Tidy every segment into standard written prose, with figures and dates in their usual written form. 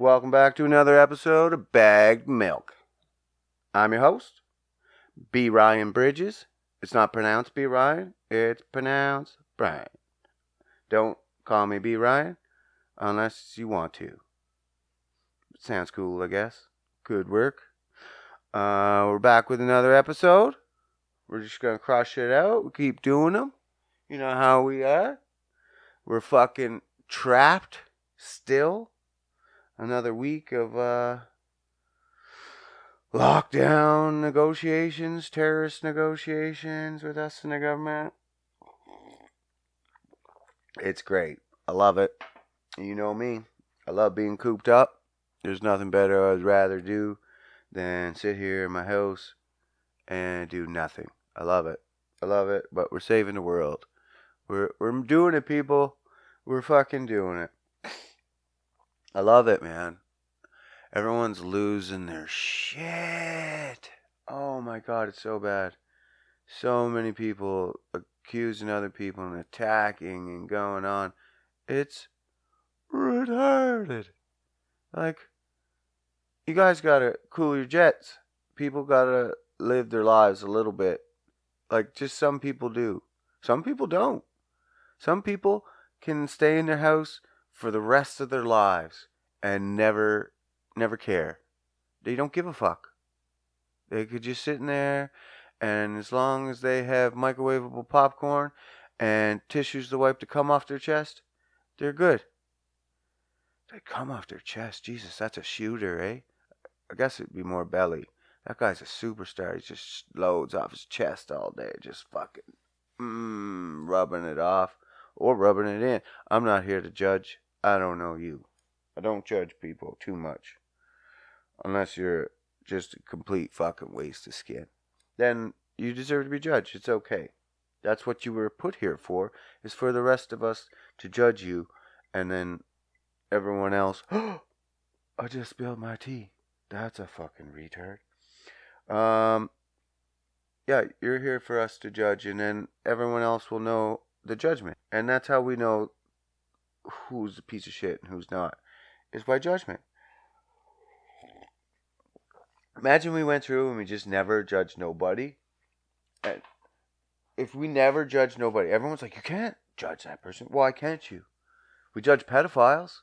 Welcome back to another episode of Bagged Milk. I'm your host, B. Ryan Bridges. It's not pronounced B. Ryan, it's pronounced Brian. Don't call me B. Ryan unless you want to. Sounds cool, I guess. Good work. We're back with another episode. We're just gonna cross shit out. We keep doing them. You know how we are. We're fucking trapped still. Another week of lockdown negotiations, terrorist negotiations with us and the government. It's great. I love it. You know me. I love being cooped up. There's nothing better I'd rather do than sit here in my house and do nothing. I love it. I love it. But we're saving the world. We're doing it, people. We're fucking doing it. I love it, man. Everyone's losing their shit. Oh my god, it's so bad. So many people accusing other people and attacking and going on. It's retarded. Like, you guys gotta cool your jets. People gotta live their lives a little bit. Like, just some people do. Some people don't. Some people can stay in their house for the rest of their lives and never care. They don't give a fuck. They could just sit in there, and as long as they have microwavable popcorn and tissues to wipe the cum off their chest, they're good. They come off their chest. Jesus, that's a shooter, eh? I guess it'd be more belly. That guy's a superstar. He just loads off his chest all day, just fucking rubbing it off or rubbing it in. I'm not here to judge. I don't know you. I don't judge people too much. Unless you're just a complete fucking waste of skin. Then you deserve to be judged. It's okay. That's what you were put here for, is for the rest of us to judge you, and then everyone else, oh, I just spilled my tea. That's a fucking retard. Yeah, you're here for us to judge, and then everyone else will know the judgment. And that's how we know who's a piece of shit and who's not, is by judgment. Imagine we went through and we just never judged nobody. And if we never judge nobody, everyone's like, you can't judge that person. Why can't you? We judge pedophiles.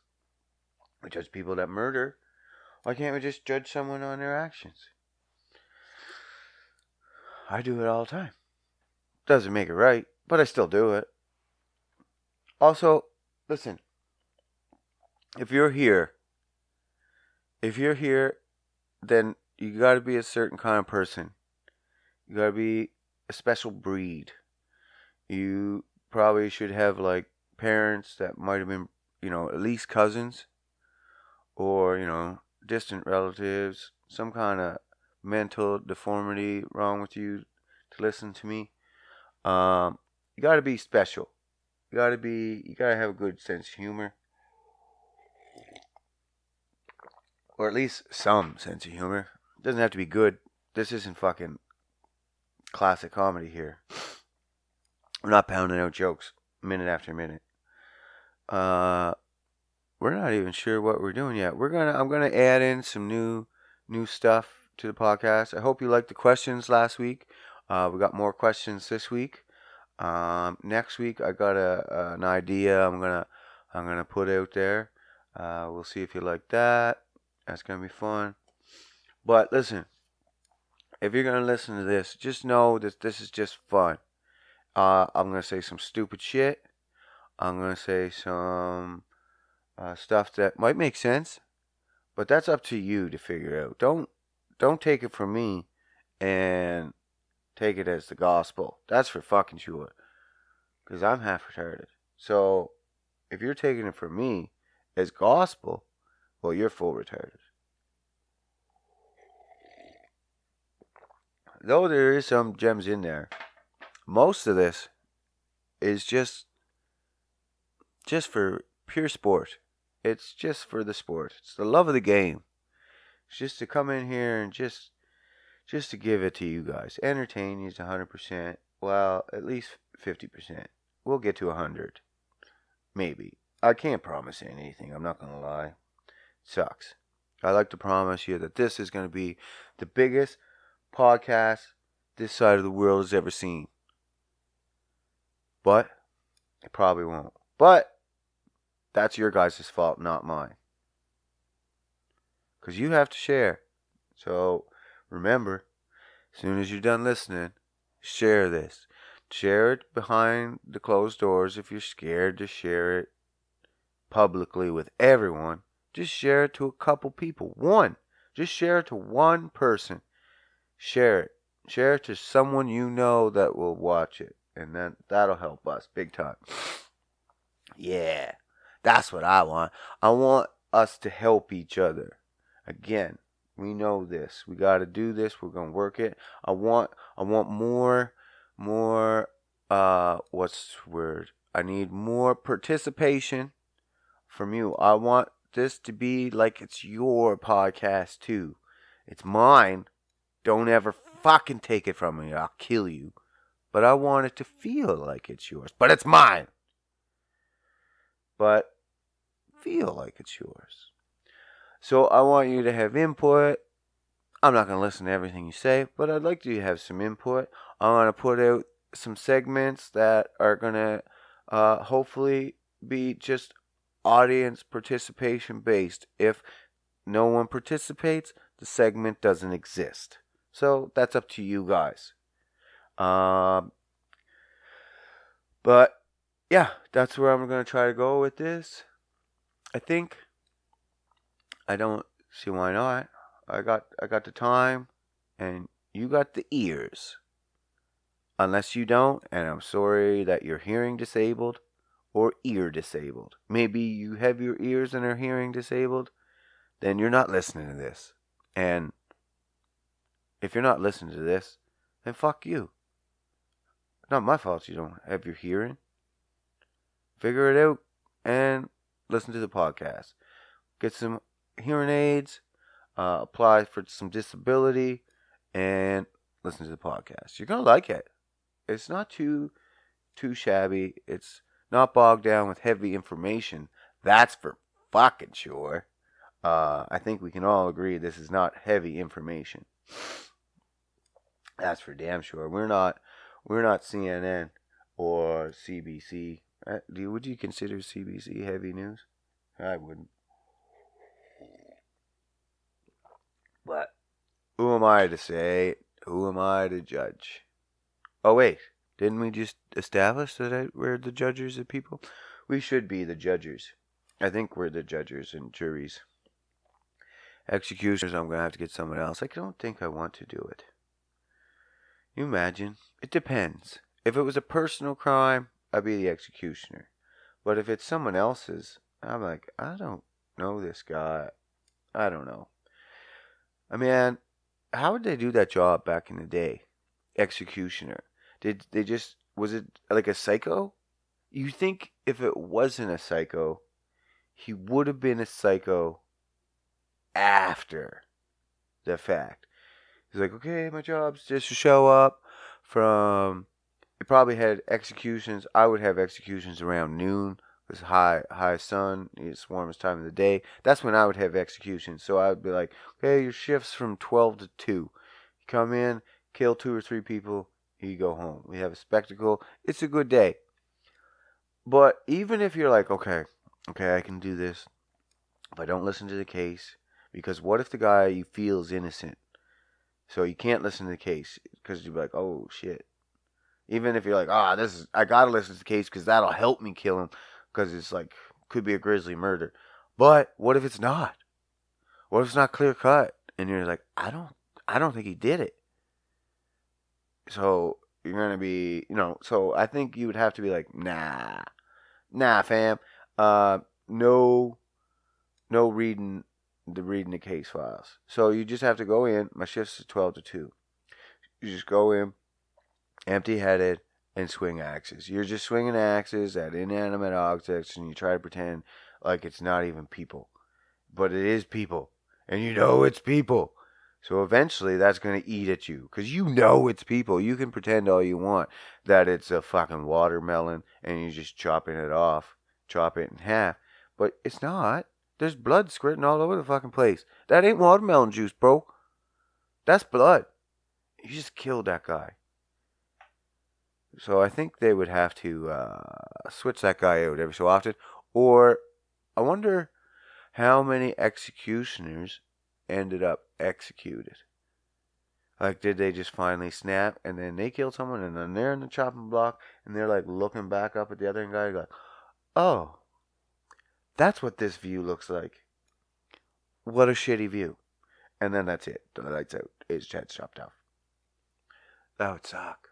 We judge people that murder. Why can't we just judge someone on their actions? I do it all the time. Doesn't make it right, but I still do it. Also, listen. If you're here, then you got to be a certain kind of person. You got to be a special breed. You probably should have like parents that might have been, at least cousins, or, distant relatives, some kind of mental deformity wrong with you to listen to me. You got to be special. You got to have a good sense of humor. Or at least some sense of humor. It doesn't have to be good. This isn't fucking classic comedy here. We're not pounding out jokes minute after minute. We're not even sure what we're doing yet. I'm gonna add in some new stuff to the podcast. I hope you liked the questions last week. We got more questions this week. Next week I got an idea I'm gonna put out there. We'll see if you like that. That's going to be fun. But listen, if you're going to listen to this, just know that this is just fun. I'm going to say some stupid shit. I'm going to say some stuff that might make sense. But that's up to you to figure out. Don't take it from me and take it as the gospel. That's for fucking sure. Because I'm half retarded. So if you're taking it from me as gospel, well, you're full retarded. Though there is some gems in there, most of this is just for pure sport. It's just for the sport. It's the love of the game. It's just to come in here and just to give it to you guys. Entertain you 100%. Well, at least 50%. We'll get to 100. Maybe. I can't promise anything. I'm not going to lie. sucks. I like to promise you that this is going to be the biggest podcast this side of the world has ever seen. But it probably won't. But that's your guys' fault, not mine. Because you have to share. So remember, as soon as you're done listening, share this. Share it behind the closed doors if you're scared to share it publicly with everyone. Just share it to a couple people. One. Just share it to one person. Share it. Share it to someone you know that will watch it. And then that'll help us big time. Yeah. That's what I want. I want us to help each other. Again, we know this. We got to do this. We're going to work it. I want more, what's the word? I need more participation from you. I want this to be like it's your podcast too. It's mine. Don't ever fucking take it from me. I'll kill you. But I want it to feel like it's yours. But it's mine. But feel like it's yours. So I want you to have input. I'm not going to listen to everything you say, but I'd like you to have some input. I want to put out some segments that are going to hopefully be just audience participation based. If no one participates, the segment doesn't exist. So that's up to you guys. But yeah, that's where I'm going to try to go with this. I think I don't see why not. I got the time, and you got the ears. Unless you don't, and I'm sorry that you're hearing disabled or ear disabled. Maybe you have your ears and are hearing disabled, then you're not listening to this. And if you're not listening to this, then fuck you. Not my fault you don't have your hearing. Figure it out and listen to the podcast. Get some hearing aids, apply for some disability, and listen to the podcast. You're going to like it. It's not too shabby. It's not bogged down with heavy information. That's for fucking sure. I think we can all agree this is not heavy information. That's for damn sure. We're not CNN or CBC. Would you consider CBC heavy news? I wouldn't. But who am I to say? Who am I to judge? Oh wait, didn't we just establish that we're the judges of people? We should be the judges. I think we're the judges and juries. Executioners, I'm going to have to get someone else. I don't think I want to do it. You imagine? It depends. If it was a personal crime, I'd be the executioner. But if it's someone else's, I'm like, I don't know this guy. I don't know. I mean, how would they do that job back in the day? Executioner. Did they just, was it like a psycho? You think if it wasn't a psycho, he would have been a psycho after the fact. He's like, okay, my job's just to show up from, it probably had executions. I would have executions around noon. It was high sun. It's warmest time of the day. That's when I would have executions. So I would be like, okay, your shift's from 12 to 2. You come in, kill 2 or 3 people, you go home. We have a spectacle. It's a good day. But even if you're like, okay, I can do this, if I don't listen to the case, because what if the guy you feel is innocent? So you can't listen to the case because you'll be like, oh shit. Even if you're like, I gotta listen to the case because that'll help me kill him, because it's like, could be a grisly murder. But what if it's not? What if it's not clear cut? And you're like, I don't think he did it. So you're gonna be, so I think you would have to be like, nah, fam. No reading the case files. So you just have to go in. My shift's 12 to 2. You just go in, empty-headed, and swing axes. You're just swinging axes at inanimate objects, and you try to pretend like it's not even people. But it is people. And you know it's people. So eventually that's going to eat at you. Because you know it's people. You can pretend all you want that it's a fucking watermelon and you're just chopping it off. Chop it in half. But it's not. There's blood squirting all over the fucking place. That ain't watermelon juice, bro. That's blood. You just killed that guy. So I think they would have to switch that guy out every so often. Or I wonder how many executioners ended up executed. Like, did they just finally snap and then they killed someone and then they're in the chopping block and they're like looking back up at the other guy like, oh, that's what this view looks like. What a shitty view. And then that's it. The lights out. His head's chopped off. That would suck.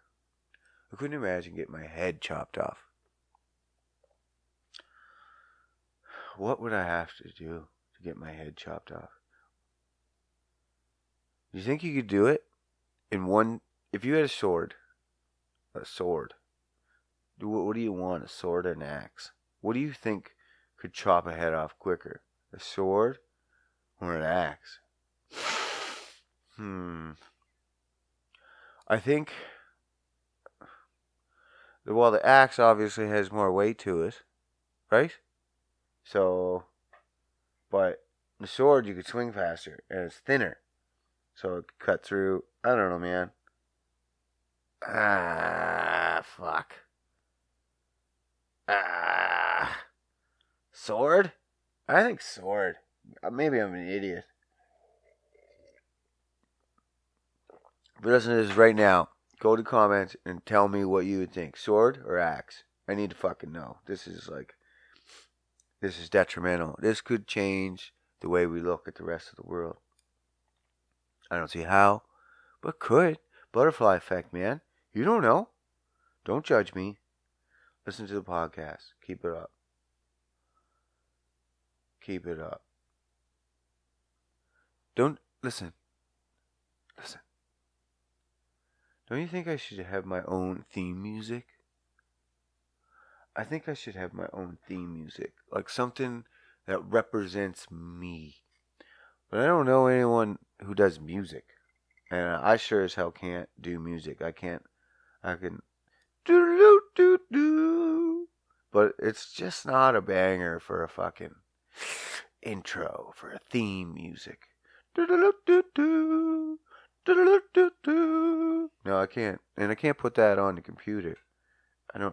I couldn't imagine getting my head chopped off. What would I have to do to get my head chopped off? Do you think you could do it in one? If you had a sword, what do you want? A sword or an axe? What do you think could chop a head off quicker? A sword or an axe? I think, well, the axe obviously has more weight to it, right? So, but the sword you could swing faster and it's thinner. So it could cut through, I don't know, man. Fuck. Sword? I think sword. Maybe I'm an idiot. But listen to this right now. Go to comments and tell me what you would think. Sword or axe? I need to fucking know. This is detrimental. This could change the way we look at the rest of the world. I don't see how, but could. Butterfly effect, man. You don't know. Don't judge me. Listen to the podcast. Keep it up. Keep it up. Don't listen. Listen. Don't you think I should have my own theme music? I think I should have my own theme music. Like something that represents me. But I don't know anyone who does music. And I sure as hell can't do music. I can do. But it's just not a banger for a fucking intro, for a theme music. No, I can't. And I can't put that on the computer. I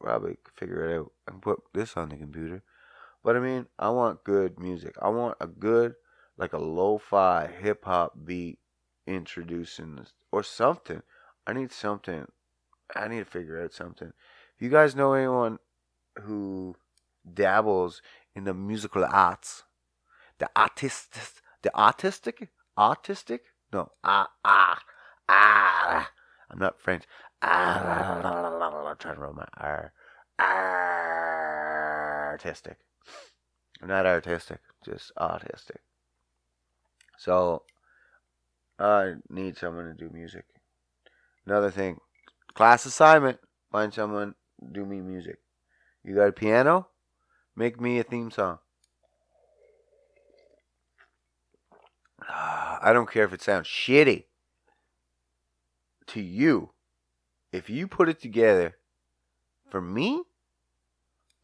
probably could figure it out. I can put this on the computer. But I mean, I want good music. I want a good, like a lo-fi hip-hop beat introducing this, or something. I need something. I need to figure out something. If you guys know anyone who dabbles in the musical arts, the autistic? No, I'm not French. I'm trying to roll my R. Artistic. I'm not artistic, just autistic. So, I need someone to do music. Another thing, class assignment, find someone, do me music. You got a piano? Make me a theme song. I don't care if it sounds shitty to you. If you put it together for me,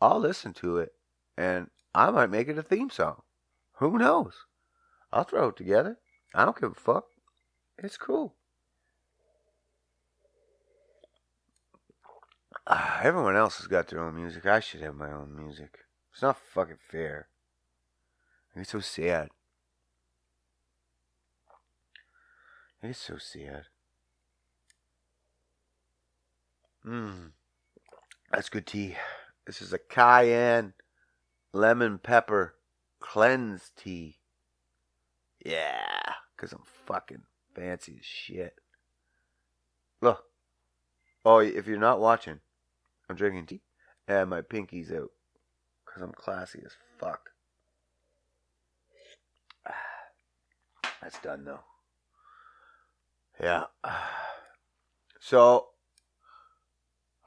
I'll listen to it and I might make it a theme song. Who knows? I'll throw it together. I don't give a fuck. It's cool. Everyone else has got their own music. I should have my own music. It's not fucking fair. It's so sad. It's so sad. That's good tea. This is a cayenne lemon pepper cleanse tea. Yeah, because I'm fucking fancy as shit. Look. Oh, if you're not watching, I'm drinking tea and my pinky's out because I'm classy as fuck. That's done though. Yeah. So,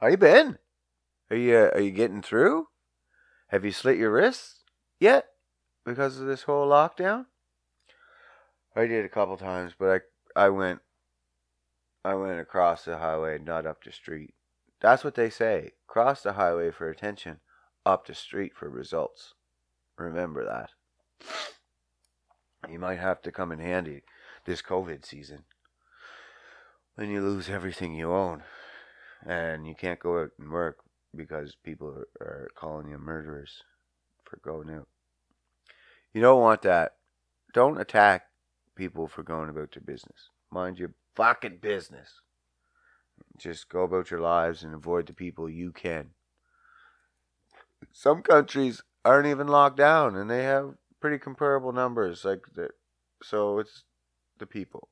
how you been? Are you getting through? Have you slit your wrists yet because of this whole lockdown? I did a couple times, but I went across the highway, not up the street. That's what they say. Cross the highway for attention, up the street for results. Remember that. You might have to come in handy this COVID season when you lose everything you own and you can't go out and work because people are calling you murderers for going out. You don't want that. Don't attack people for going about their business. Mind your fucking business. Just go about your lives and avoid the people you can. Some countries aren't even locked down and they have pretty comparable numbers. So it's the people.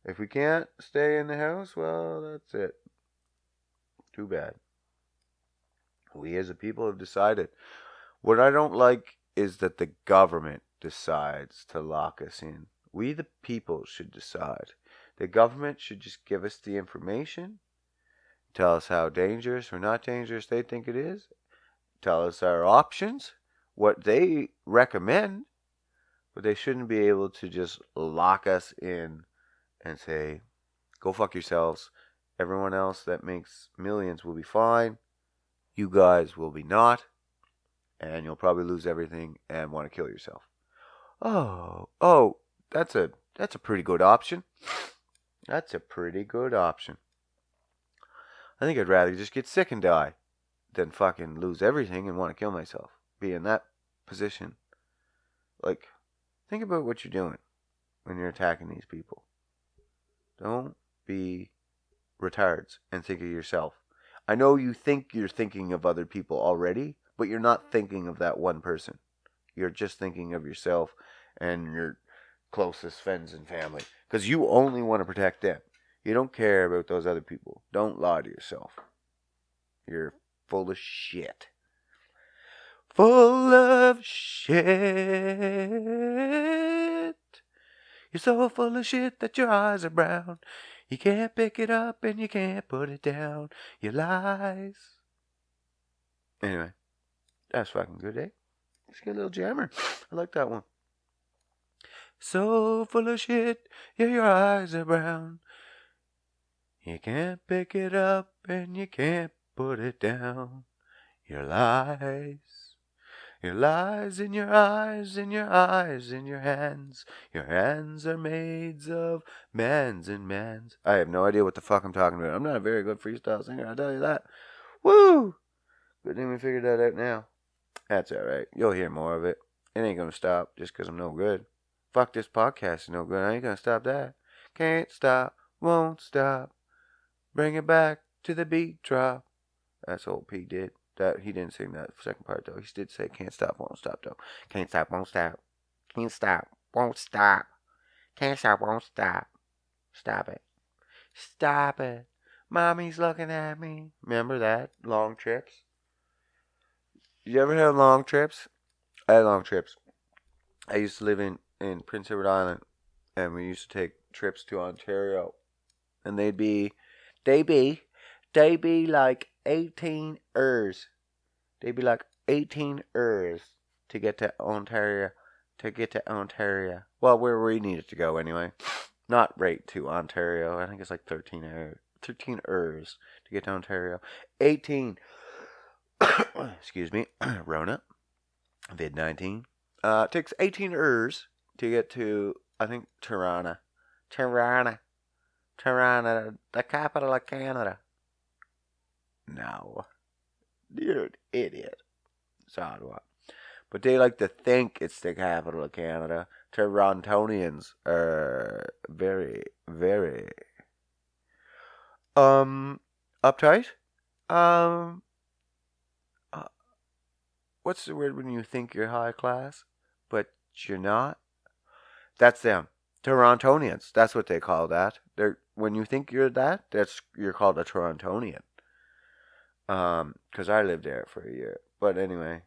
If we can't stay in the house, well, that's it. Too bad. We as a people have decided. What I don't like is that the government decides to lock us in. We, the people, should decide. The government should just give us the information, tell us how dangerous or not dangerous they think it is, tell us our options, what they recommend, but they shouldn't be able to just lock us in and say, go fuck yourselves. Everyone else that makes millions will be fine. You guys will be not. And you'll probably lose everything and want to kill yourself. Oh, that's a pretty good option. That's a pretty good option. I think I'd rather just get sick and die than fucking lose everything and want to kill myself. Be in that position. Like, think about what you're doing when you're attacking these people. Don't be retards and think of yourself. I know you think you're thinking of other people already, but you're not thinking of that one person. You're just thinking of yourself and your closest friends and family. Because you only want to protect them. You don't care about those other people. Don't lie to yourself. You're full of shit. Full of shit. You're so full of shit that your eyes are brown. You can't pick it up and you can't put it down. Your lies. Anyway, that's fucking good, eh? Let's get a little jammer. I like that one. So full of shit, yeah, your eyes are brown. You can't pick it up and you can't put it down. Your lies. Your lies in your eyes, in your eyes, in your hands. Your hands are made of mans and mans. I have no idea what the fuck I'm talking about. I'm not a very good freestyle singer, I'll tell you that. Woo! Good thing we figured that out now. That's alright. You'll hear more of it. It ain't gonna stop just because I'm no good. Fuck, this podcast is no good. I ain't gonna stop that. Can't stop, won't stop. Bring it back to the beat drop. That's what P did. That he didn't sing that second part though. He did say can't stop, won't stop though. Can't stop, won't stop. Can't stop, won't stop. Can't stop, won't stop. Stop it. Stop it. Mommy's looking at me. Remember that? Long trips? Did you ever have long trips? I had long trips. I used to live in Prince Edward Island, and we used to take trips to Ontario, and they'd be like 18 hours. They'd be like 18 hours to get to Ontario. Well, where we needed to go anyway. Not right to Ontario. I think it's like 13 hours to get to Ontario. 18. Excuse me. Rona. Vid-19. It takes 18 hours to get to, I think, Toronto. Toronto, the capital of Canada. No. You're an idiot. So do I. But they like to think it's the capital of Canada. Torontonians are very, very uptight. What's the word when you think you're high class, but you're not? That's them. Torontonians. That's what they call that. When you think you're that, you're called a Torontonian. 'Cause I lived there for a year. But anyway.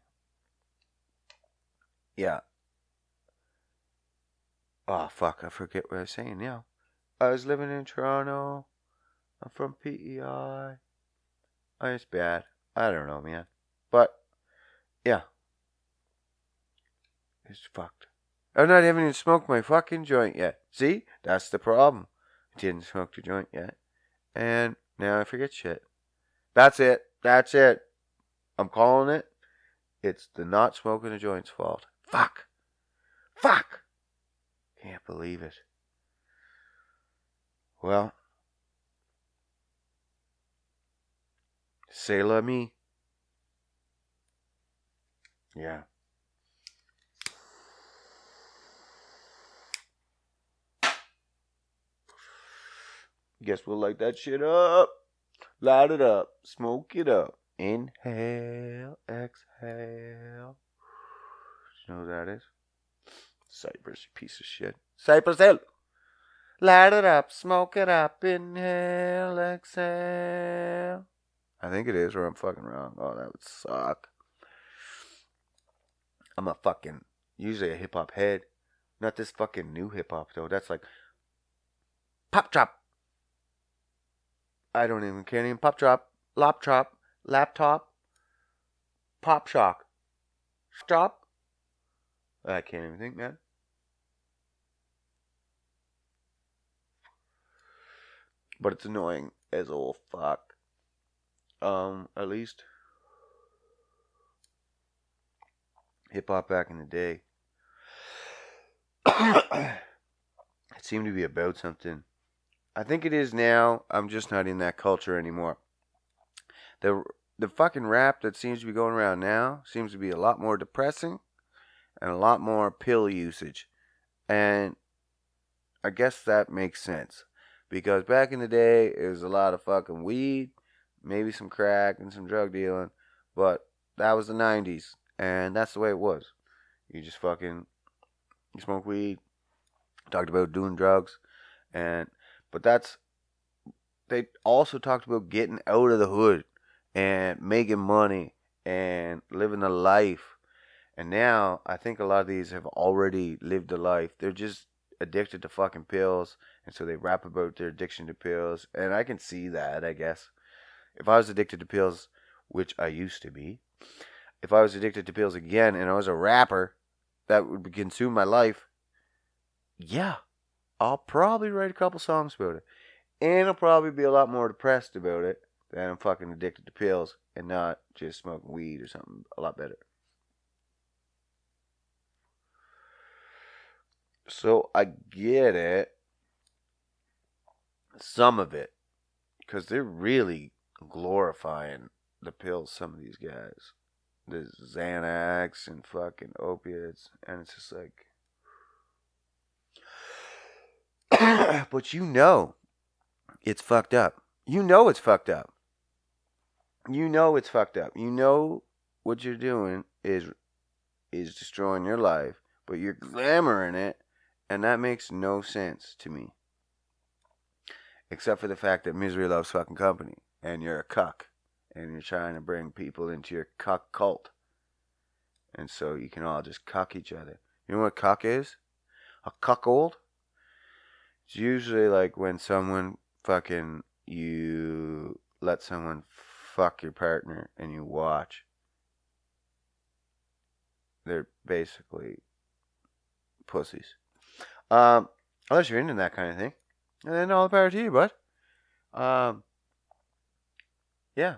Yeah. Oh, fuck. I forget what I was saying now. I was living in Toronto. I'm from PEI. Oh, it's bad. I don't know, man. But, yeah. It's fucked. I'm not even smoked my fucking joint yet. See? That's the problem. I didn't smoke the joint yet. And now I forget shit. That's it. I'm calling it. It's the not smoking the joint's fault. Fuck. Fuck! Can't believe it. Well, c'est la me. Yeah. Guess we'll light that shit up. Light it up. Smoke it up. Inhale. Exhale. You know what that is? Cypress, you piece of shit. Cypress Hill. Light it up. Smoke it up. Inhale. Exhale. I think it is, or I'm fucking wrong. Oh, that would suck. I'm a fucking, usually a hip hop head. Not this fucking new hip hop, though. That's like pop drop. I can't even pop drop. Laptop. Pop shock. Stop. I can't even think, man. But it's annoying as all fuck. At least hip hop back in the day, it seemed to be about something. I think it is now. I'm just not in that culture anymore. The fucking rap that seems to be going around now seems to be a lot more depressing and a lot more pill usage. And I guess that makes sense. Because back in the day, it was a lot of fucking weed, maybe some crack and some drug dealing. But that was the 90s. And that's the way it was. You just fucking, you smoke weed, talked about doing drugs. But they also talked about getting out of the hood and making money and living a life. And now I think a lot of these have already lived a life. They're just addicted to fucking pills, and so they rap about their addiction to pills. And I can see that, I guess. If I was addicted to pills, which I used to be, if I was addicted to pills again and I was a rapper that would consume my life, yeah, I'll probably write a couple songs about it. And I'll probably be a lot more depressed about it than I'm fucking addicted to pills and not just smoking weed or something a lot better. So I get it. Some of it. Because they're really glorifying the pills, some of these guys. The Xanax and fucking opiates. And it's just like. But you know it's fucked up. You know it's fucked up. You know it's fucked up. You know what you're doing is destroying your life, but you're glamoring it, and that makes no sense to me. Except for the fact that misery loves fucking company, and you're a cuck, and you're trying to bring people into your cuck cult. And so you can all just cuck each other. You know what cuck is? A cuckold? It's usually like when someone fucking, you let someone fuck your partner and you watch. They're basically pussies. Unless you're into that kind of thing. And then all the power to you, bud. Yeah.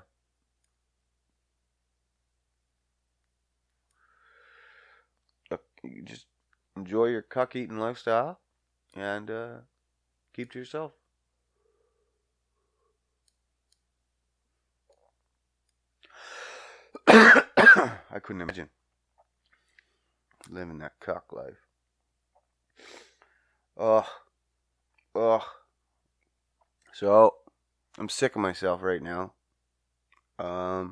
You just enjoy your cuck eating lifestyle and keep to yourself. I couldn't imagine living that cuck life. Ugh. So, I'm sick of myself right now. A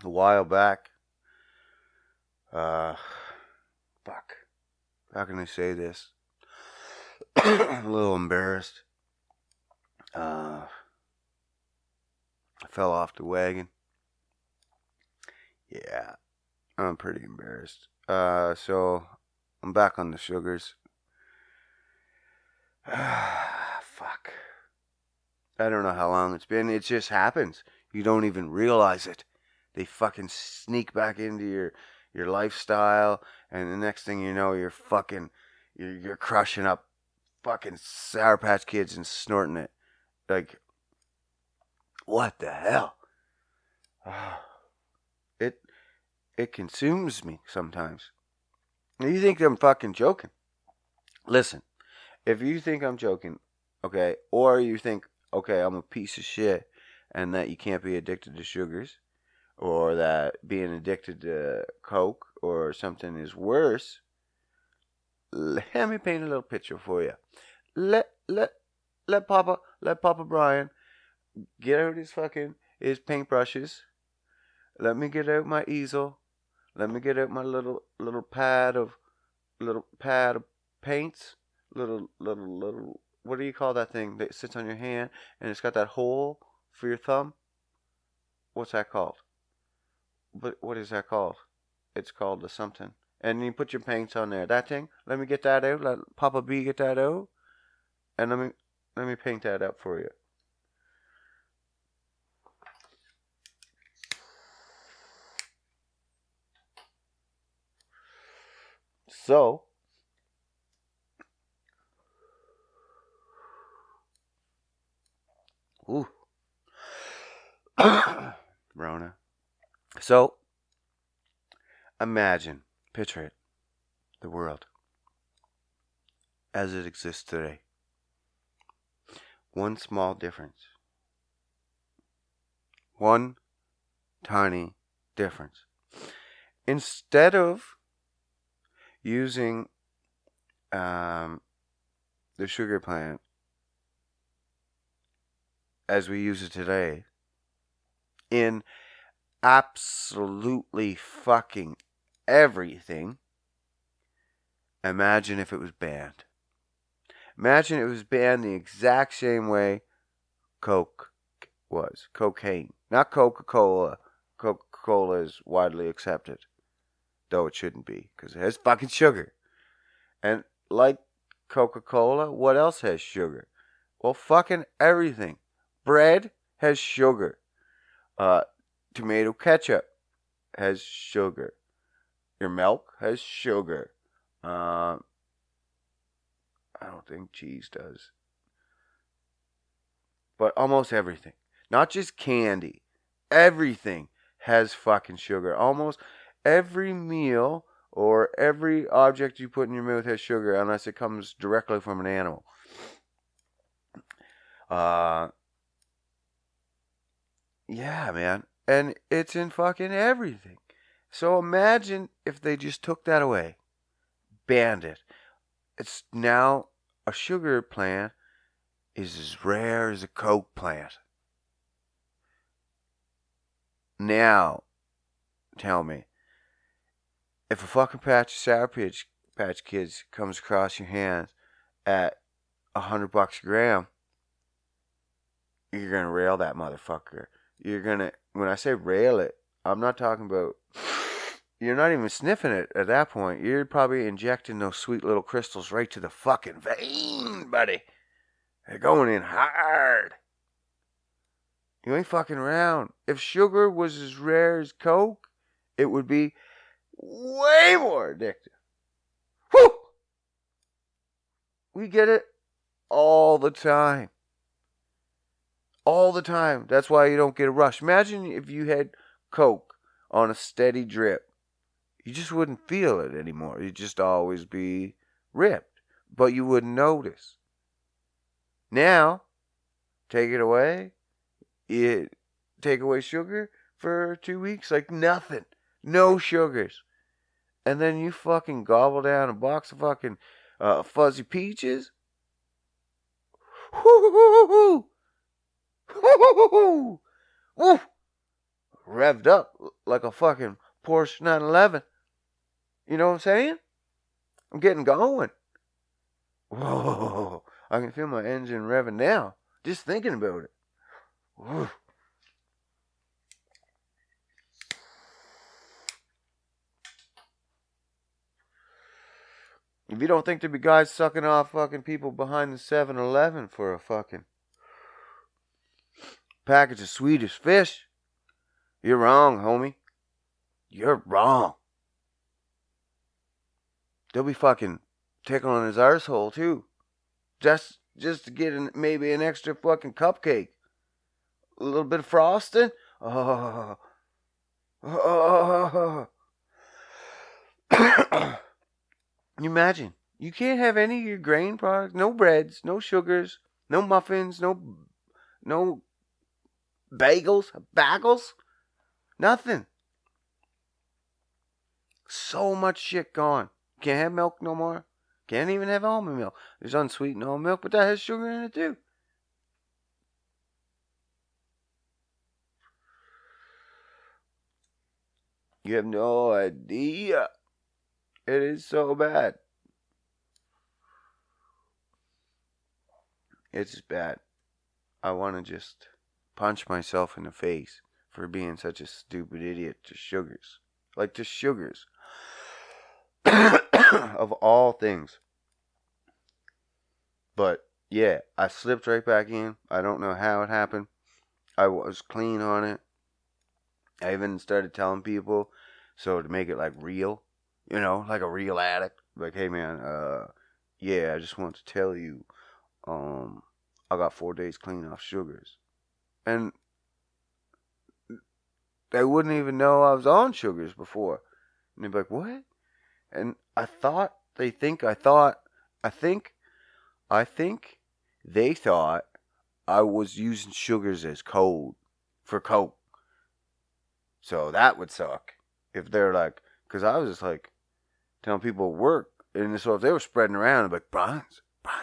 while back, fuck. How can I say this? I'm a little embarrassed. I fell off the wagon. Yeah, I'm pretty embarrassed. So I'm back on the sugars. Fuck. I don't know how long it's been. It just happens. You don't even realize it. They fucking sneak back into your lifestyle, and the next thing you know, you're crushing up fucking Sour Patch Kids and snorting it. Like, what the hell? It consumes me sometimes. You think I'm fucking joking? Listen, if you think I'm joking, okay, or you think, okay, I'm a piece of shit and that you can't be addicted to sugars, or that being addicted to Coke or something is worse, let me paint a little picture for you. Let let let Papa Brian get out his paintbrushes. Let me get out my easel. Let me get out my little pad of paints. Little. What do you call that thing that sits on your hand and it's got that hole for your thumb? What's that called? What is that called? It's called something. And you put your paints on there. That thing. Let me get that out. Let Papa B get that out. And let me paint that up for you. So, ooh, Rona. So, imagine, picture it, the world as it exists today. One small difference. One tiny difference. Instead of using the sugar plant as we use it today in absolutely fucking everything, imagine if it was banned. Imagine it was banned the exact same way Coke was. Cocaine. Not Coca-Cola. Coca-Cola is widely accepted. Though it shouldn't be, because it has fucking sugar. And like Coca-Cola, what else has sugar? Well, fucking everything. Bread has sugar. Tomato ketchup has sugar. Your milk has sugar. I don't think cheese does. But almost everything. Not just candy. Everything has fucking sugar. Almost every meal or every object you put in your mouth has sugar unless it comes directly from an animal. Yeah, man. And it's in fucking everything. So imagine if they just took that away. Banned it. It's now a sugar plant is as rare as a Coke plant. Now, tell me, if a fucking patch of Sour Patch Kids comes across your hands at $100 a gram, you're gonna rail that motherfucker. You're gonna, when I say rail it, I'm not talking about, you're not even sniffing it at that point. You're probably injecting those sweet little crystals right to the fucking vein, buddy. They're going in hard. You ain't fucking around. If sugar was as rare as Coke, it would be way more addictive. Whew! We get it all the time. All the time. That's why you don't get a rush. Imagine if you had Coke on a steady drip. You just wouldn't feel it anymore. You'd just always be ripped. But you wouldn't notice. Now, take it away. You take away sugar for 2 weeks like nothing. No sugars. And then you fucking gobble down a box of fucking fuzzy peaches. Woo-hoo-hoo-hoo! Woo-hoo-hoo-hoo! Woo! Revved up like a fucking Porsche 911. You know what I'm saying? I'm getting going. Whoa! I can feel my engine revving now. Just thinking about it. Woo. If you don't think there'd be guys sucking off fucking people behind the 7-Eleven for a fucking package of Swedish fish, you're wrong, homie. You're wrong. They'll be fucking tickling his arsehole too. Just to get maybe an extra fucking cupcake. A little bit of frosting. Oh. You imagine. You can't have any of your grain products, no breads, no sugars, no muffins, no bagels, nothing. So much shit gone. Can't have milk no more. Can't even have almond milk. There's unsweetened almond milk, but that has sugar in it too. You have no idea. It is so bad. It's bad. I want to just punch myself in the face for being such a stupid idiot to sugars. Like to sugars. Of all things. But yeah, I slipped right back in. I don't know how it happened. I was clean on it. I even started telling people, so to make it like real, like a real addict. Like, hey man, yeah, I just want to tell you, I got 4 days clean off sugars. And they wouldn't even know I was on sugars before. And they'd be like, what? And I think they thought I was using sugars as code for coke. So that would suck. If they're like, because I was just like telling people at work, and so if they were spreading around, I'd be like, Brian's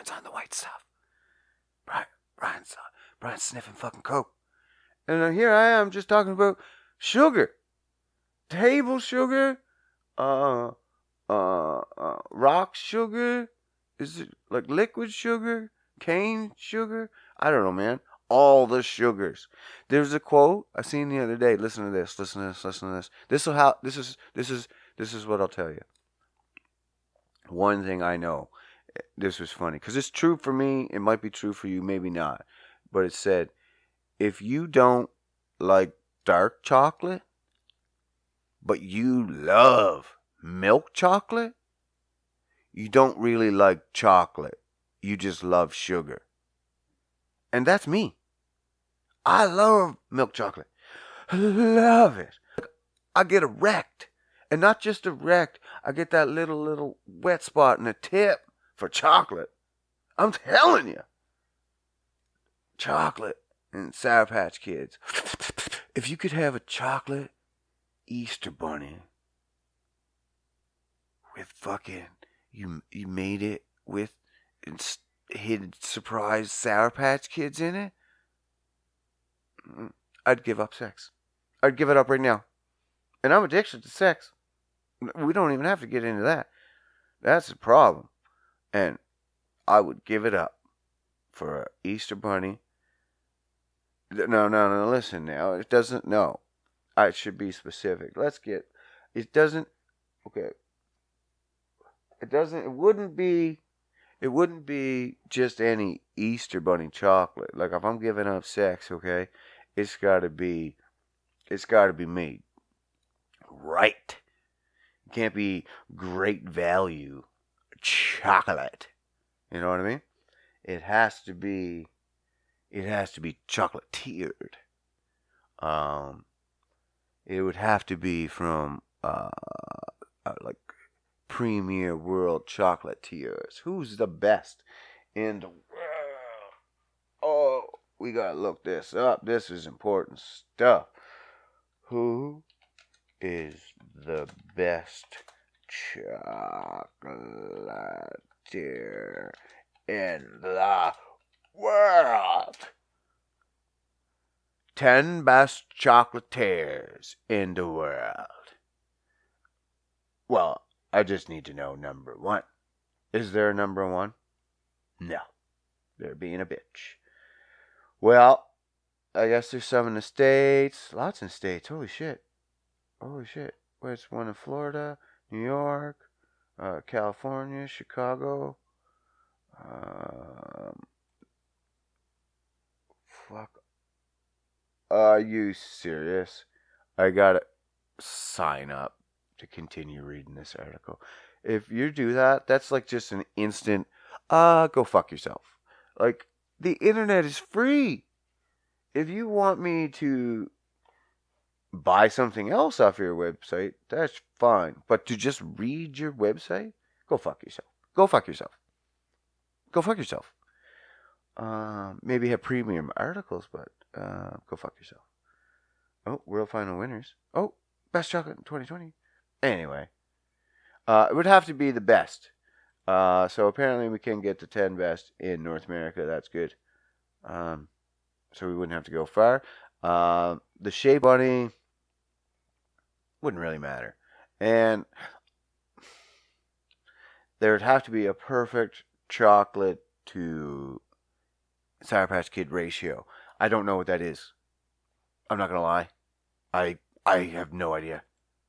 on the white stuff. Brian's sniffing fucking coke. And then here I am just talking about sugar. Table sugar, rock sugar, is it like liquid sugar, cane sugar? I don't know, man. All the sugars. There's a quote I seen the other day. Listen to this. This is what I'll tell you. One thing I know. This was funny because it's true for me. It might be true for you, maybe not. But it said, if you don't like dark chocolate, but you love milk chocolate, you don't really like chocolate. You just love sugar. And that's me. I love milk chocolate. Love it. I get erect. And not just erect, I get that little wet spot in the tip for chocolate. I'm telling you. Chocolate and Sour Patch Kids. If you could have a chocolate Easter bunny with fucking, you made it with hidden surprise Sour Patch Kids in it, I'd give up sex. I'd give it up right now. And I'm addicted to sex. We don't even have to get into that. That's the problem. And I would give it up for an Easter bunny. No, listen now. It doesn't, no. I should be specific. It wouldn't be just any Easter bunny chocolate. Like if I'm giving up sex, okay, it's gotta be made right. It can't be great value chocolate. You know what I mean? It has to be chocolate-tiered. It would have to be from like Premier World Chocolatiers. Who's the best in the world? Oh, we gotta look this up. This is important stuff. Who is the best chocolatier in the world? 10 best chocolatiers in the world. Well, I just need to know number 1. Is there a number 1? No. They're being a bitch. Well, I guess there's some in the States. Lots in the States. Holy shit. Where's one in Florida, New York, California, Chicago. Fuck. Are you serious? I gotta sign up to continue reading this article. If you do that, that's like just an instant, go fuck yourself. Like, the internet is free. If you want me to buy something else off your website, that's fine. But to just read your website, Go fuck yourself. Go fuck yourself. Go fuck yourself. Maybe have premium articles, but go fuck yourself. Oh, world final winners. Oh, best chocolate in 2020. Anyway, it would have to be the best. So apparently we can get to 10 best in North America. That's good. So we wouldn't have to go far. The Shea Bunny wouldn't really matter. And there would have to be a perfect chocolate to Sour Patch Kid ratio. I don't know what that is. I'm not going to lie. I have no idea.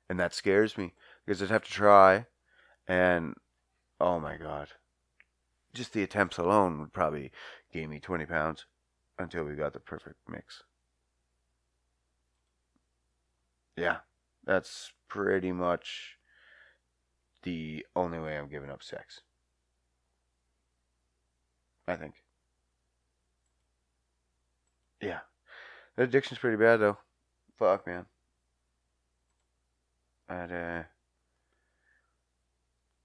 And that scares me because I'd have to try. And oh my God. Just the attempts alone would probably gain me 20 pounds until we got the perfect mix. Yeah, that's pretty much the only way I'm giving up sex. I think. Yeah. The addiction's pretty bad though. Fuck, man. I'd,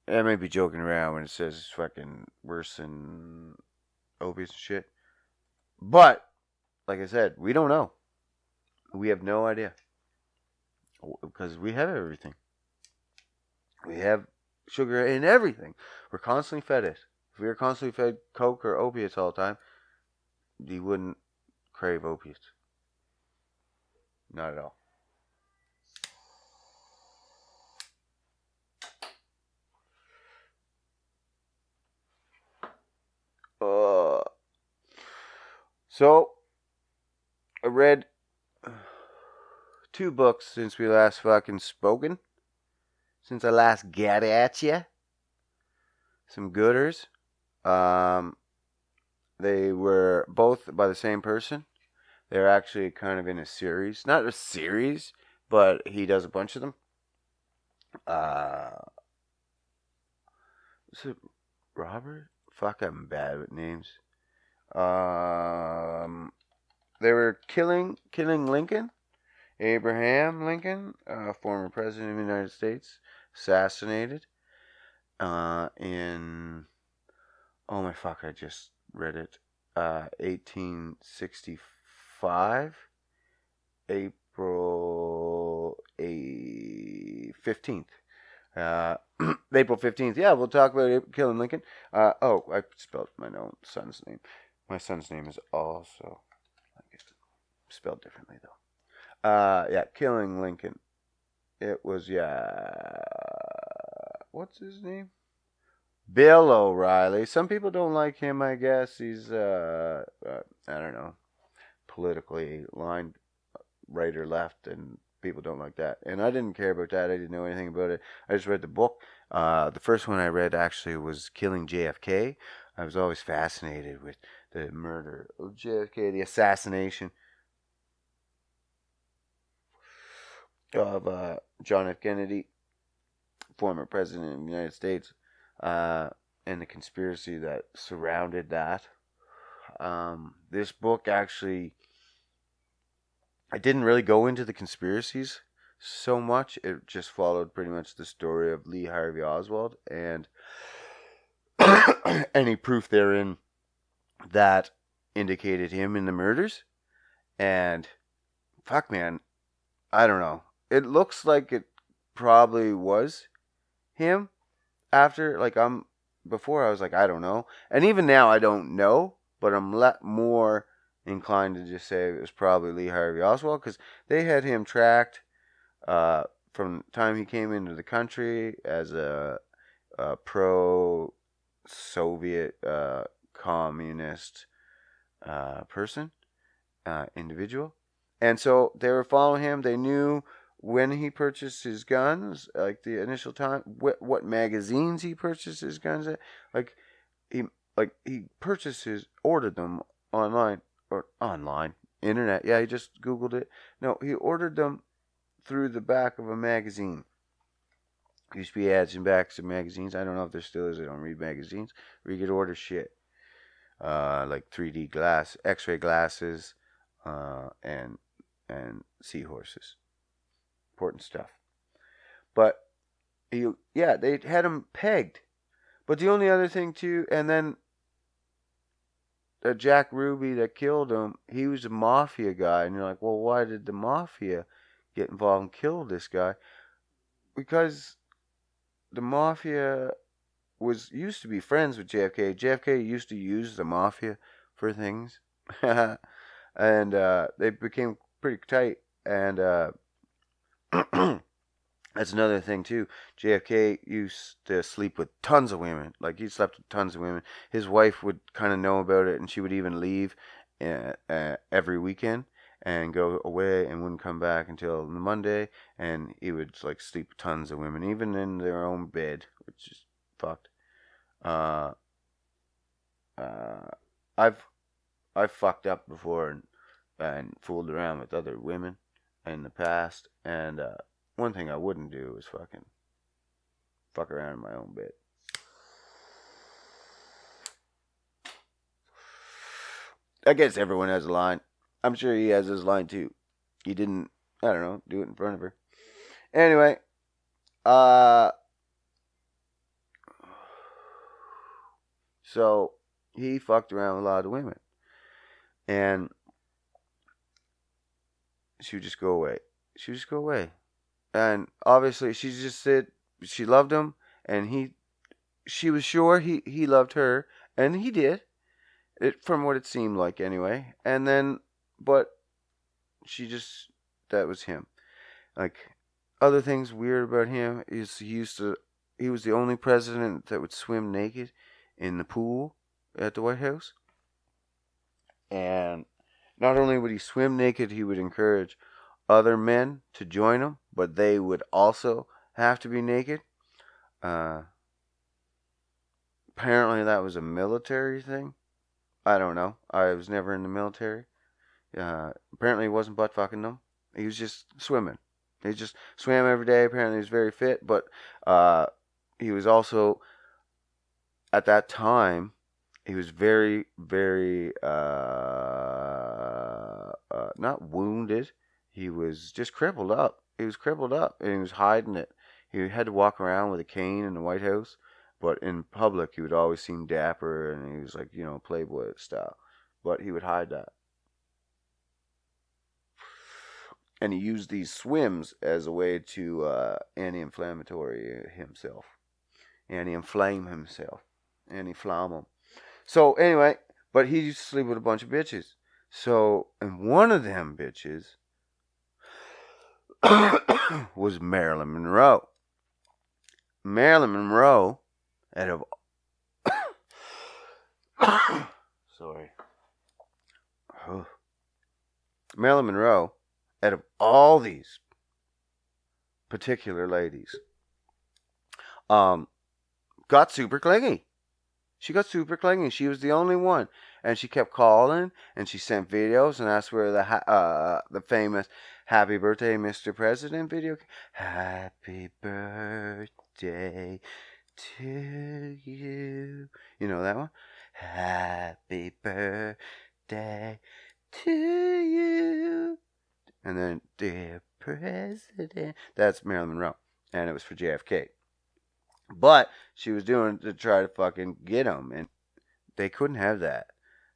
I may be joking around when it says it's fucking worse than opiates and shit. But, like I said, we don't know. We have no idea. Because we have everything. We have sugar in everything. We're constantly fed it. If we were constantly fed coke or opiates all the time, you wouldn't crave opiates. Not at all. So, I read 2 books since we last fucking spoken. Since I last got at ya. Some gooders. They were both by the same person. They're actually kind of in a series. Not a series, but he does a bunch of them. Is it Robert? Fuck, I'm bad with names. They were killing Lincoln, Abraham Lincoln, former president of the United States, assassinated. In oh my fuck, I just read it. 1865, April 15th. April 15th. Yeah, we'll talk about killing Lincoln. Oh, I spelled my own son's name. My son's name is also spelled differently though. Yeah, killing Lincoln. It was what's his name? Bill O'Reilly. Some people don't like him. I guess he's I don't know, politically aligned, right or left, and people don't like that. And I didn't care about that. I didn't know anything about it. I just read the book. The first one I read actually was Killing JFK. I was always fascinated with the murder of JFK, the assassination of John F. Kennedy, former president of the United States, and the conspiracy that surrounded that. This book actually, I didn't really go into the conspiracies so much. It just followed pretty much the story of Lee Harvey Oswald and any proof therein that indicated him in the murders. And fuck, man, I don't know. It looks like it probably was him. After, like, before I was like, I don't know. And even now I don't know, but I'm more inclined to just say it was probably Lee Harvey Oswald, because they had him tracked from the time he came into the country as a pro-Soviet communist person, individual. And so they were following him. They knew when he purchased his guns, like the initial time, what magazines he purchased his guns at. He ordered them online, internet. Yeah, he just Googled it. No, he ordered them through the back of a magazine. There used to be ads in backs of magazines. I don't know if there still is. I don't read magazines. Where you could order shit, like 3D glass, X-ray glasses, and seahorses. Important stuff. But they had him pegged But the only other thing too, and then Jack Ruby that killed him, he was a mafia guy, and you're like, well, why did the mafia get involved and kill this guy? Because the mafia was used to be friends with JFK. JFK used to use the mafia for things, and they became pretty tight. And that's another thing too. JFK used to sleep with tons of women. Like he slept with tons of women. His wife would kind of know about it, and she would even leave every weekend and go away and wouldn't come back until the Monday. And he would like sleep with tons of women, even in their own bed, which is fucked. Uh, uh, I've I've fucked up before and fooled around with other women in the past, and one thing I wouldn't do is fucking fuck around in my own bed. I guess everyone has a line. I'm sure he has his line too. He didn't, I don't know, do it in front of her. Anyway, uh, so he fucked around with a lot of women, and she would just go away. She would just go away, and obviously she just said she loved him, and she was sure he loved her, and he did. It from what it seemed like anyway. And then, but she just that was him. Like other things weird about him is he was the only president that would swim naked in the pool at the White House. And not only would he swim naked, he would encourage other men to join him, but they would also have to be naked. Uh, Apparently, that was a military thing. I don't know. I was never in the military. Apparently, he wasn't butt fucking them. He was just swimming. He just swam every day. Apparently, he was very fit, but he was also at that time. He was very, very not wounded. He was just crippled up. He was crippled up, and he was hiding it. He had to walk around with a cane in the White House, but in public, he would always seem dapper, and he was like, Playboy style. But he would hide that. And he used these swims as a way to anti-inflammatory himself, anti-inflame himself, anti-flam him. So anyway, but he used to sleep with a bunch of bitches. So, and one of them bitches was Marilyn Monroe. Marilyn Monroe, out of sorry, Marilyn Monroe, out of all these particular ladies, got super clingy. She got super clingy. She was the only one, and she kept calling, and she sent videos, and that's where the famous "Happy Birthday, Mr. President" video. Happy birthday to you. You know that one? Happy birthday to you. And then, dear President. That's Marilyn Monroe, and it was for JFK. But she was doing it to try to fucking get him, and they couldn't have that.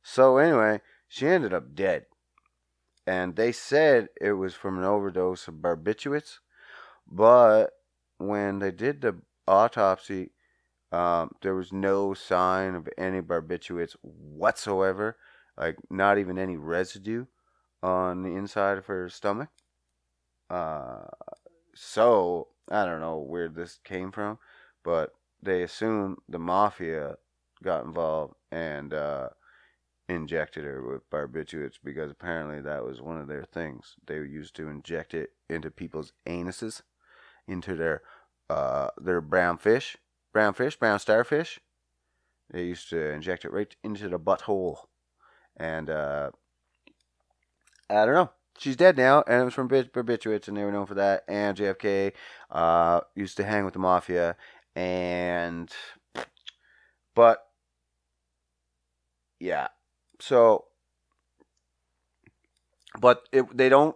So anyway, she ended up dead. And they said it was from an overdose of barbiturates, but when they did the autopsy, there was no sign of any barbiturates whatsoever, like not even any residue on the inside of her stomach. Uh, so I don't know where this came from, but they assume the mafia got involved and injected her with barbiturates because apparently that was one of their things. They used to inject it into people's anuses, into their brown starfish. They used to inject it right into the butthole, and I don't know. She's dead now, and it was from barbiturates, and they were known for that. And JFK used to hang with the mafia, and but yeah, so but they don't.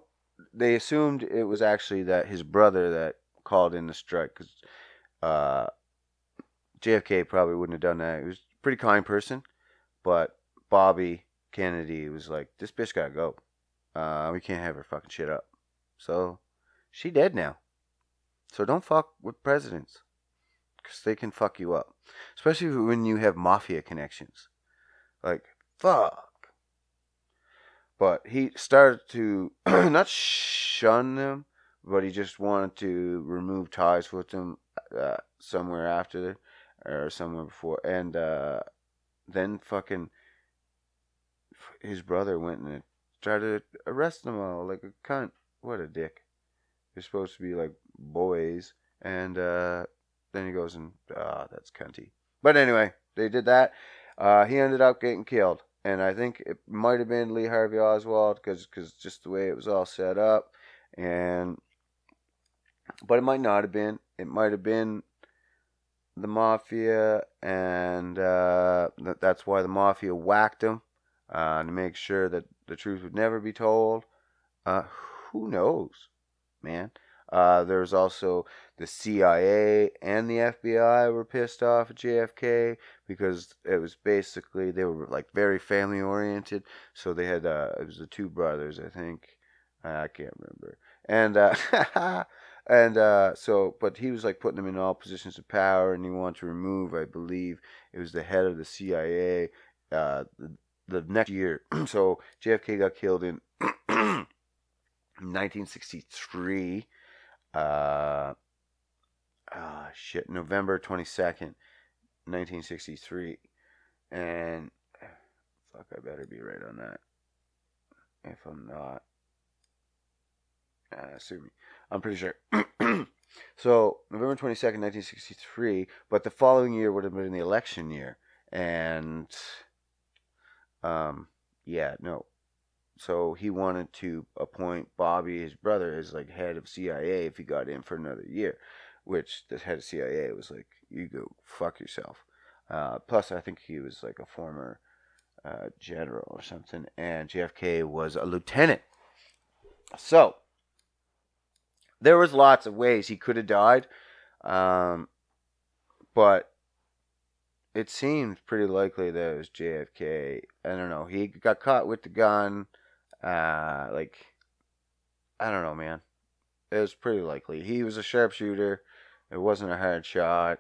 They assumed it was actually that his brother that called in the strike, 'cause, uh, JFK probably wouldn't have done that. He was a pretty kind person, but Bobby Kennedy was like, this bitch gotta go. We can't have her fucking shit up. So she dead now. So don't fuck with presidents, because they can fuck you up, especially when you have mafia connections. Like, fuck. But he started to not shun them, but he just wanted to remove ties with them somewhere after or somewhere before. And then fucking his brother went and tried to arrest them all like a cunt. What a dick. They're supposed to be like boys. And then he goes and, that's cunty. But anyway, they did that. He ended up getting killed. And I think it might have been Lee Harvey Oswald because just the way it was all set up. But it might not have been. It might have been the mafia, and that's why the mafia whacked him to make sure that the truth would never be told. Who knows, man? There's also the CIA and the FBI were pissed off at JFK because it was basically they were like very family oriented. So they had it was the two brothers, I think. I can't remember. And so, but he was like putting them in all positions of power, and he wanted to remove, I believe, it was the head of the CIA. The next year, so JFK got killed in 1963. November 22nd, 1963. And fuck, I better be right on that. If I'm not, sue me. I'm pretty sure. So November 22nd, 1963. But the following year would have been the election year, and yeah, no. So he wanted to appoint Bobby, his brother, as like head of CIA if he got in for another year, which the head of CIA was like, you go fuck yourself. Plus, I think he was like a former general or something, and JFK was a lieutenant. So there was lots of ways he could have died, but it seems pretty likely that it was JFK. I don't know. He got caught with the gun. Like, I don't know, man. It was pretty likely. He was a sharpshooter. It wasn't a hard shot.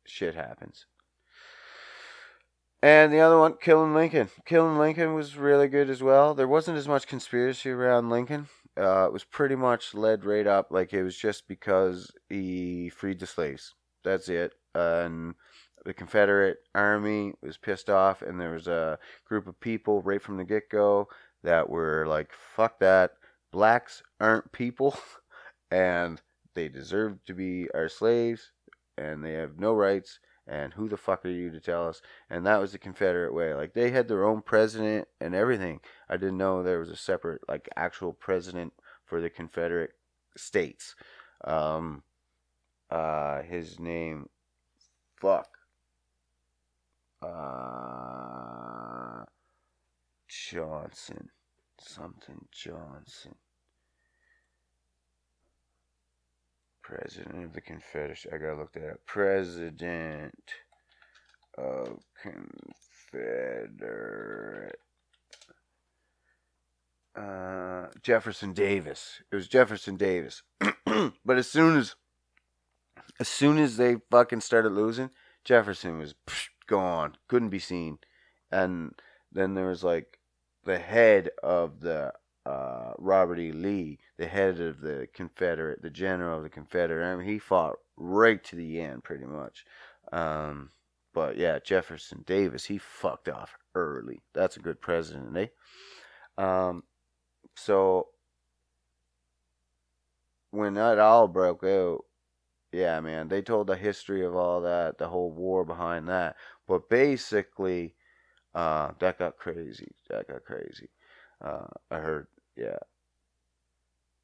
Shit happens. And the other one, killing Lincoln. Killing Lincoln was really good as well. There wasn't as much conspiracy around Lincoln. It was pretty much led right up like it was just because he freed the slaves. That's it. And the Confederate Army was pissed off, and there was a group of people right from the get-go that were like, fuck that. Blacks aren't people, and they deserve to be our slaves, and they have no rights, and who the fuck are you to tell us? And that was the Confederate way. Like, they had their own president and everything. I didn't know there was a separate, like, actual president for the Confederate States. His name, fuck. Johnson. Something Johnson. President of the Confederation. I gotta look that up. President of Confederate. Jefferson Davis. It was Jefferson Davis. But as soon as they fucking started losing, Jefferson was gone. Couldn't be seen. And then there was like the head of the Robert E. Lee, the head of the general of the Confederate Army. He fought right to the end, pretty much. But yeah, Jefferson Davis, he fucked off early. That's a good president, eh? So when that all broke out, yeah, man, they told the history of all that, the whole war behind that. But basically, that got crazy. I heard, yeah.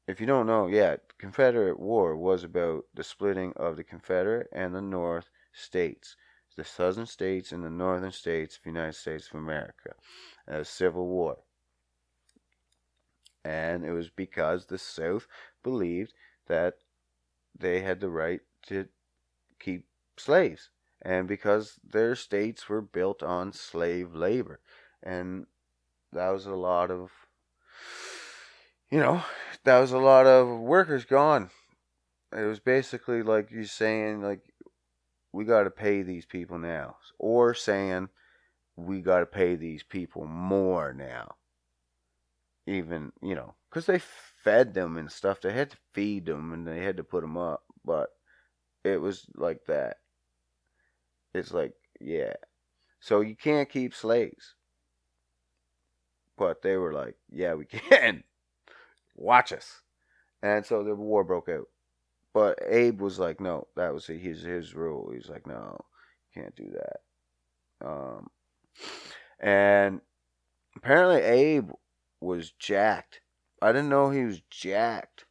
If you don't know, yeah, the Confederate War was about the splitting of the Confederate and the North states, the southern states and the northern states of the United States of America, a civil war. And it was because the South believed that they had the right to keep slaves. And because their states were built on slave labor. And that was a lot of, that was a lot of workers gone. It was basically like you saying, like, we got to pay these people now. Or saying, we got to pay these people more now. Even, because they fed them and stuff. They had to feed them and they had to put them up. But it was like that. It's like, yeah. So you can't keep slaves. But they were like, yeah, we can. Watch us. And so the war broke out. But Abe was like, no, that was his rule. He was like, no, can't do that. And apparently Abe was jacked. I didn't know he was jacked.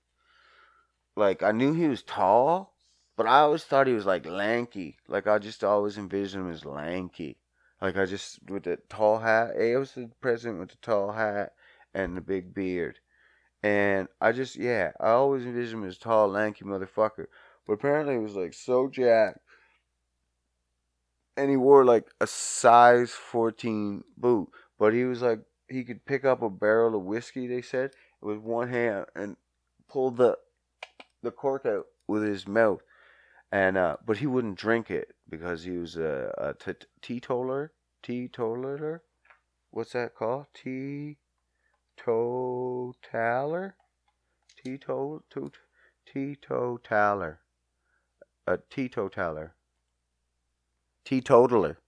Like, I knew he was tall, but I always thought he was like lanky. Like, I just always envisioned him as lanky. Like, with the tall hat. Abe was the president with the tall hat and the big beard. And I always envisioned him as tall, lanky motherfucker. But apparently he was like so jacked. And he wore like a size 14 boot. But he was like, he could pick up a barrel of whiskey, they said, with one hand and pull the cork out with his mouth. And but he wouldn't drink it because he was a teetotaler. Teetotaler? What's that called? Teetotaler? Teetotaler. A teetotaler. Teetotaler.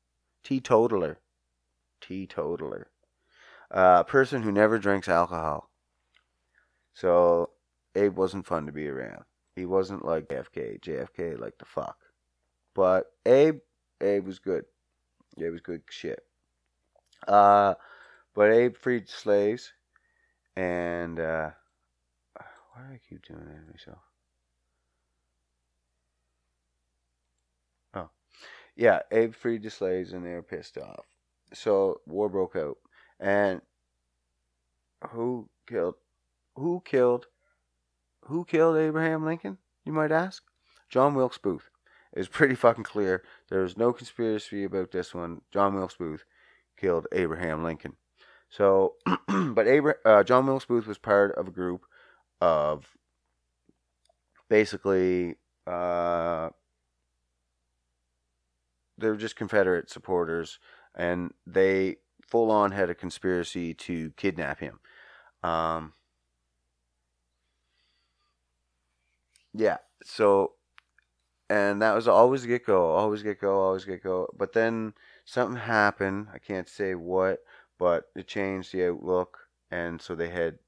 Teetotaler. Teetotaler. A person who never drinks alcohol. So Abe wasn't fun to be around. He wasn't like JFK. JFK liked to fuck. But Abe was good. Abe was good shit. But Abe freed slaves. And why do I keep doing that to myself? Oh. Yeah, Abe freed the slaves and they were pissed off. So war broke out. And who killed Abraham Lincoln, you might ask? John Wilkes Booth. It's pretty fucking clear. There's no conspiracy about this one. John Wilkes Booth killed Abraham Lincoln. So, but John Wilkes Booth was part of a group of basically, they were just Confederate supporters, and they full on had a conspiracy to kidnap him. Yeah, so, and that was always get go, always get go, always get go. But then something happened. I can't say what, but it changed the outlook, and so they had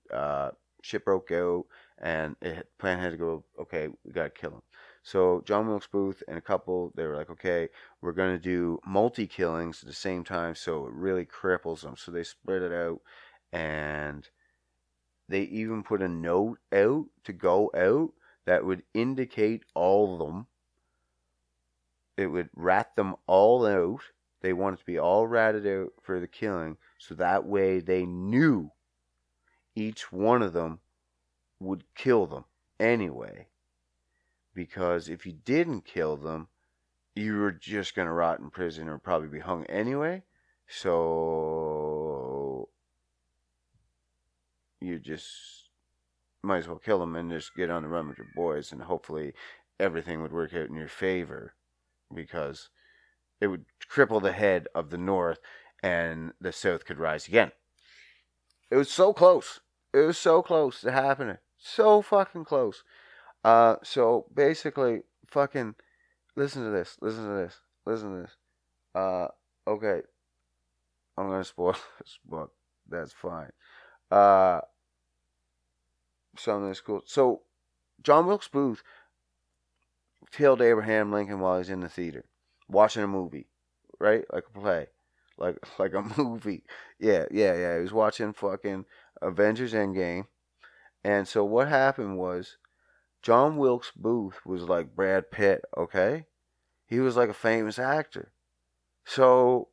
shit broke out, and plan had to go. Okay, we gotta kill him. So John Wilkes Booth and a couple, they were like, okay, we're gonna do multi killings at the same time, so it really cripples them. So they spread it out, and they even put a note out to go out that would indicate all of them. It would rat them all out. They wanted to be all ratted out for the killing, so that way they knew each one of them would kill them anyway. Because if you didn't kill them, you were just going to rot in prison or probably be hung anyway. So you just might as well kill them and just get on the run with your boys, and hopefully everything would work out in your favor, because it would cripple the head of the North and the South could rise again. It was so close. It was so close to happening. So fucking close. So basically, fucking listen to this. Listen to this. Listen to this. Okay. I'm gonna spoil this book. That's fine. Something that's cool. So, John Wilkes Booth killed Abraham Lincoln while he's in the theater, watching a movie, right? Like a play, like a movie. Yeah. He was watching fucking Avengers Endgame, and so what happened was, John Wilkes Booth was like Brad Pitt. Okay, he was like a famous actor. So,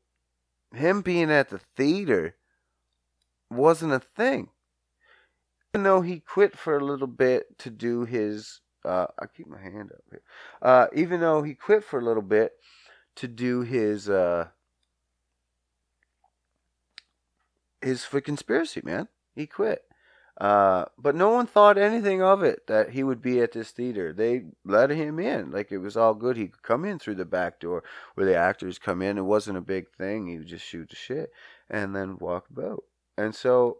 him being at the theater wasn't a thing. Even though he quit for a little bit to do his I keep my hand up here. Even though he quit for a little bit to do his for conspiracy, man. He quit. But no one thought anything of it that he would be at this theater. They let him in. Like, it was all good. He could come in through the back door where the actors come in. It wasn't a big thing. He would just shoot the shit and then walk about. And so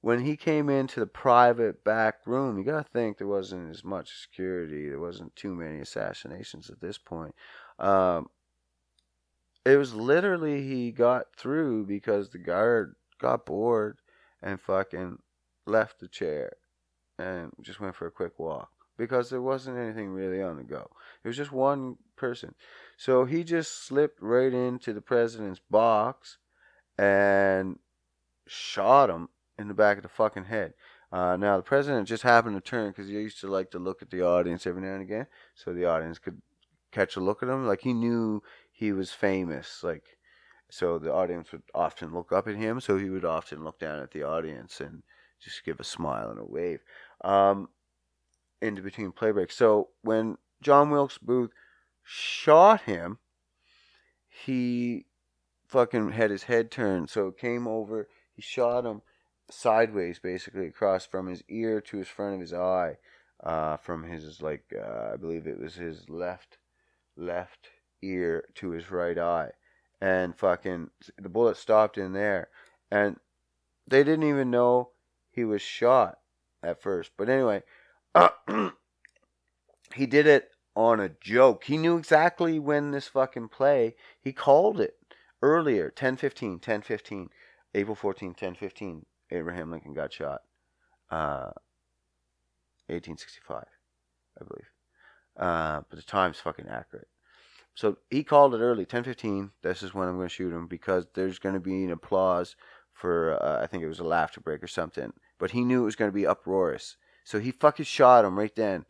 when he came into the private back room, you got to think there wasn't as much security. There wasn't too many assassinations at this point. Um, it was literally he got through because the guard got bored and fucking left the chair and just went for a quick walk because there wasn't anything really on the go. It was just one person. So he just slipped right into the president's box and shot him in the back of the fucking head. Now, the president just happened to turn because he used to like to look at the audience every now and again so the audience could catch a look at him. Like, he knew he was famous. Like, so the audience would often look up at him, so he would often look down at the audience and just give a smile and a wave in between play breaks. So when John Wilkes Booth shot him, he fucking had his head turned, so it came over. He shot him sideways, basically across from his ear to his front of his eye, from his I believe it was his left ear to his right eye, and fucking the bullet stopped in there, and they didn't even know he was shot at first. But anyway, he did it on a joke. He knew exactly when this fucking play. He called it earlier, 10:15, April 14, 10:15. Abraham Lincoln got shot. 1865, I believe. But the time's fucking accurate. So he called it early, 10:15. This is when I'm going to shoot him because there's going to be an applause for, I think it was a laughter break or something. But he knew it was going to be uproarious. So he fucking shot him right then.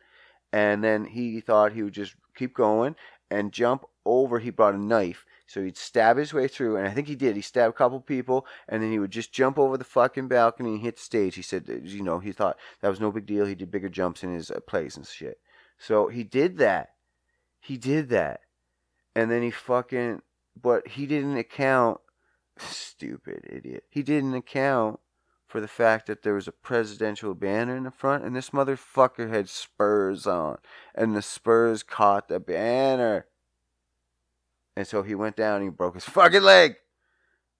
And then he thought he would just keep going and jump over. He brought a knife. So he'd stab his way through. And I think he did. He stabbed a couple people. And then he would just jump over the fucking balcony and hit the stage. He said, he thought that was no big deal. He did bigger jumps in his plays and shit. So he did that. And then but he didn't account, stupid idiot. He didn't account for the fact that there was a presidential banner in the front, and this motherfucker had spurs on, and the spurs caught the banner. And so he went down and he broke his fucking leg.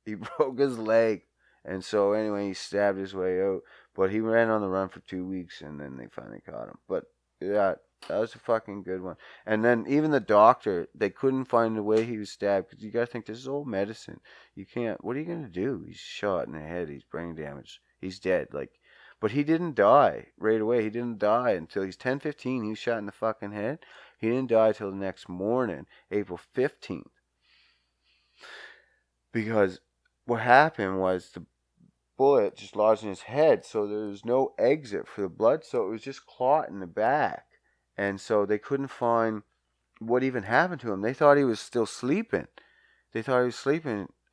He broke his leg. And so anyway, he stabbed his way out. But he ran on the run for 2 weeks, and then they finally caught him. But yeah, that was a fucking good one. And then even the doctor, they couldn't find the way he was stabbed because you gotta think this is old medicine. You can't. What are you gonna do? He's shot in the head. He's brain damaged. He's dead. But he didn't die right away. He didn't die until he's 10:15. He was shot in the fucking head. He didn't die till the next morning, April 15th. Because what happened was the bullet just lodged in his head, so there was no exit for the blood, so it was just clot in the back. And so they couldn't find what even happened to him. They thought he was still sleeping.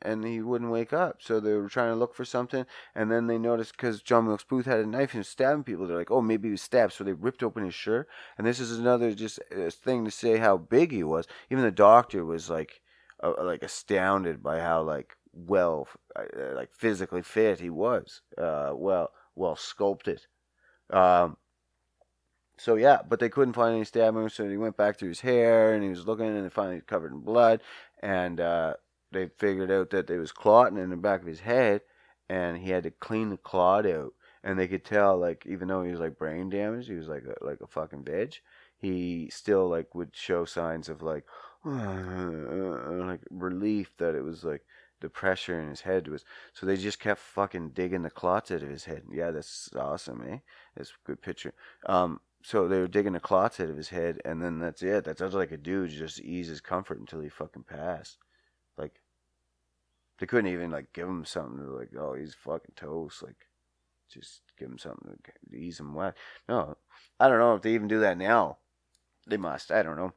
And he wouldn't wake up. So they were trying to look for something, and then they noticed because John Wilkes Booth had a knife and was stabbing people. They're like, oh, maybe he was stabbed. So they ripped open his shirt. And this is another just thing to say how big he was. Even the doctor was like astounded by how physically fit he was. Well sculpted. So yeah, but they couldn't find any stab wounds, so he went back through his hair, and he was looking, and they finally covered in blood, and they figured out that there was clotting in the back of his head, and he had to clean the clot out, and they could tell, even though he was brain damaged, he was like a fucking veg, he still would show signs of relief that it was the pressure in his head was, so they just kept fucking digging the clots out of his head. Yeah, that's awesome, eh? That's a good picture. So they were digging the clots out of his head, and then that's it. That's all they could do, just ease his comfort until he fucking passed. They couldn't even give him something to oh, he's fucking toast. Just give him something to ease him wet. No, I don't know if they even do that now. They must. I don't know.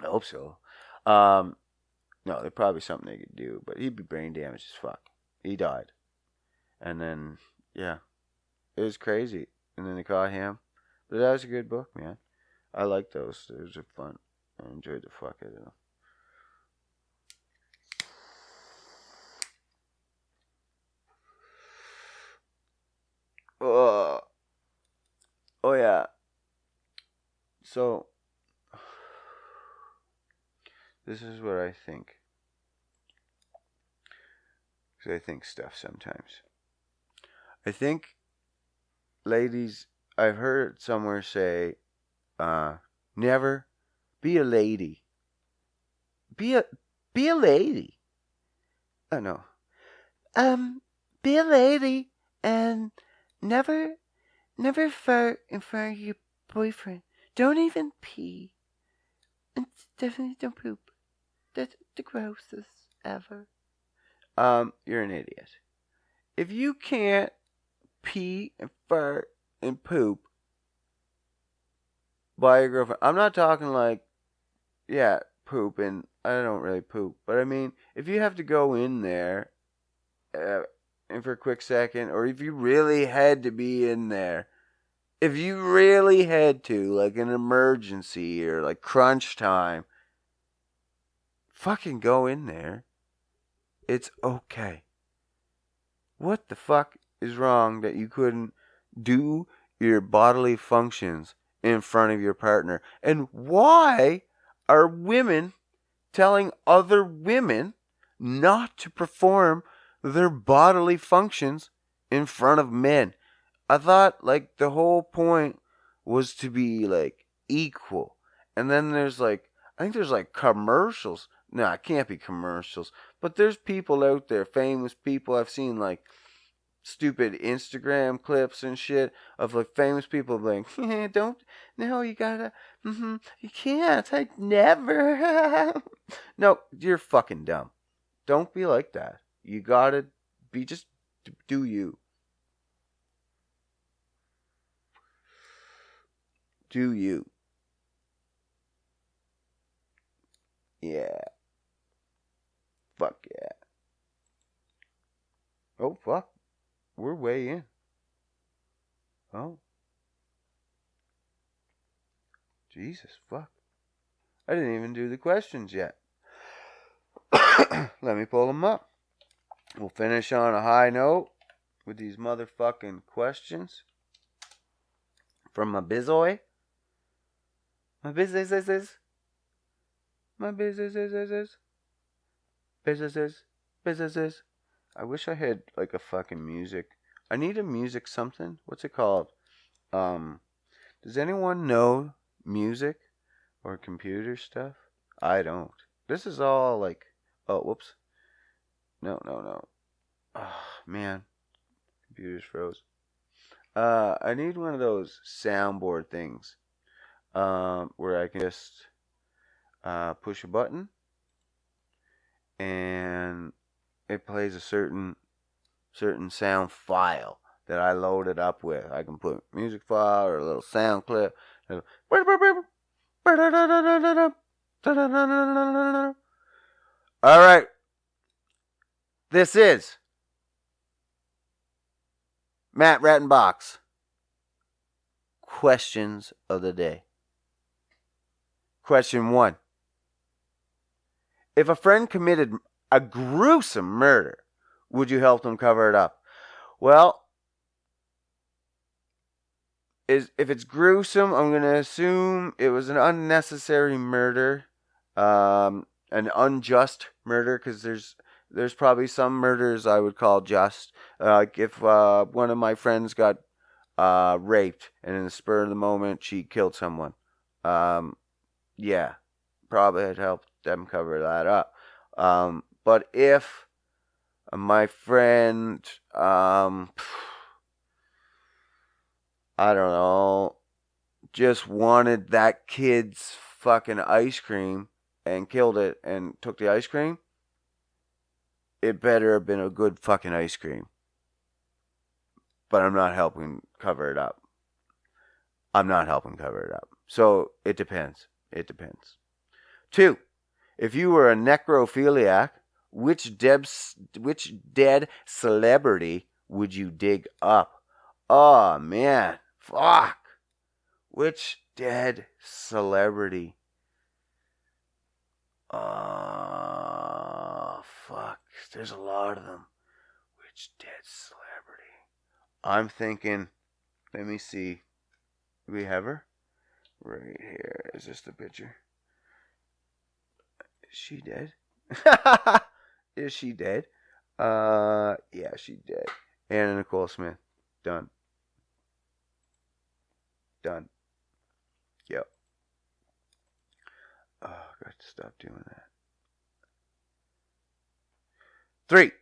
I hope so. No, there's probably something they could do, but he'd be brain damaged as fuck. He died, and then yeah, it was crazy. And then they caught him. But that was a good book, man. I like those. Those are fun. I enjoyed the fuck out of them. Oh, oh yeah. So, this is what I think. Because I think stuff sometimes. I think, ladies, I've heard somewhere say, never be a lady. Be a be a lady. Oh no. Be a lady and never fart in front of your boyfriend. Don't even pee. And definitely don't poop. That's the grossest ever. You're an idiot. If you can't pee and fart and poop by your girlfriend, I'm not talking like, yeah, poop, and I don't really poop, but I mean, if you have to go in there, and for a quick second, or if you really had to be in there, if you really had to, like an emergency or like crunch time, fucking go in there. It's okay. What the fuck is wrong that you couldn't do your bodily functions in front of your partner? And why are women telling other women not to perform their bodily functions in front of men? I thought like the whole point was to be like equal. And then there's like, I think there's like commercials. No, it can't be commercials. But there's people out there, famous people. I've seen like stupid Instagram clips and shit of like famous people like, don't, no, you gotta, you can't, I never. No, you're fucking dumb. Don't be like that. You gotta be just do you. Do you. Yeah. Fuck yeah. Oh, fuck. We're way in. Oh. Jesus, fuck. I didn't even do the questions yet. Let me pull them up. We'll finish on a high note with these motherfucking questions from my bizoy. My business is. My business is. Businesses. I wish I had like a fucking music. I need a music something. What's it called? Does anyone know music or computer stuff? I don't. This is all like, oh, whoops. No. Oh, man. Computer's froze. I need one of those soundboard things. Where I can just push a button and it plays a certain sound file that I load it up with. I can put music file or a little sound clip. All right. This is Matt Rattenbach's questions of the day. Question 1. If a friend committed a gruesome murder, would you help them cover it up? Well, if it's gruesome, I'm going to assume it was an unnecessary murder, an unjust murder, because there's probably some murders I would call just. Like if one of my friends got raped, and in the spur of the moment she killed someone, yeah, probably had helped them cover that up. But if my friend, I don't know, just wanted that kid's fucking ice cream and killed it and took the ice cream, it better have been a good fucking ice cream. But I'm not helping cover it up. So it depends. 2. If you were a necrophiliac, which dead celebrity would you dig up? Oh man, fuck. Which dead celebrity? Fuck. There's a lot of them. Which dead celebrity? I'm thinking, let me see. Do we have her? Right here. Is this the picture? Is she dead? Is she dead? Yeah, she dead. Anna Nicole Smith. Done. Done. Yep. Oh, I got to stop doing that. 3.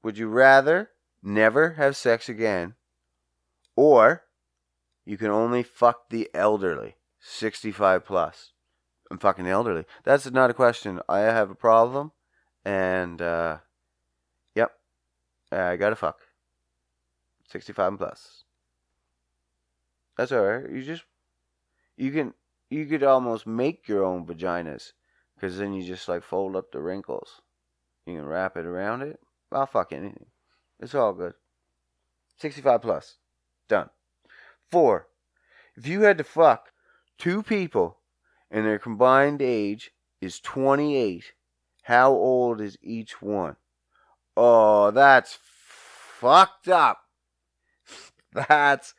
Would you rather never have sex again, or you can only fuck the elderly, 65 plus? I'm fucking elderly. That's not a question. I have a problem, and yep, I gotta fuck. 65 and plus. That's alright. You could almost make your own vaginas, because then you just like fold up the wrinkles. You can wrap it around it. I'll fuck anything. It's all good. 65 plus. Done. 4. If you had to fuck 2 people and their combined age is 28, how old is each one? Oh, that's fucked up. That's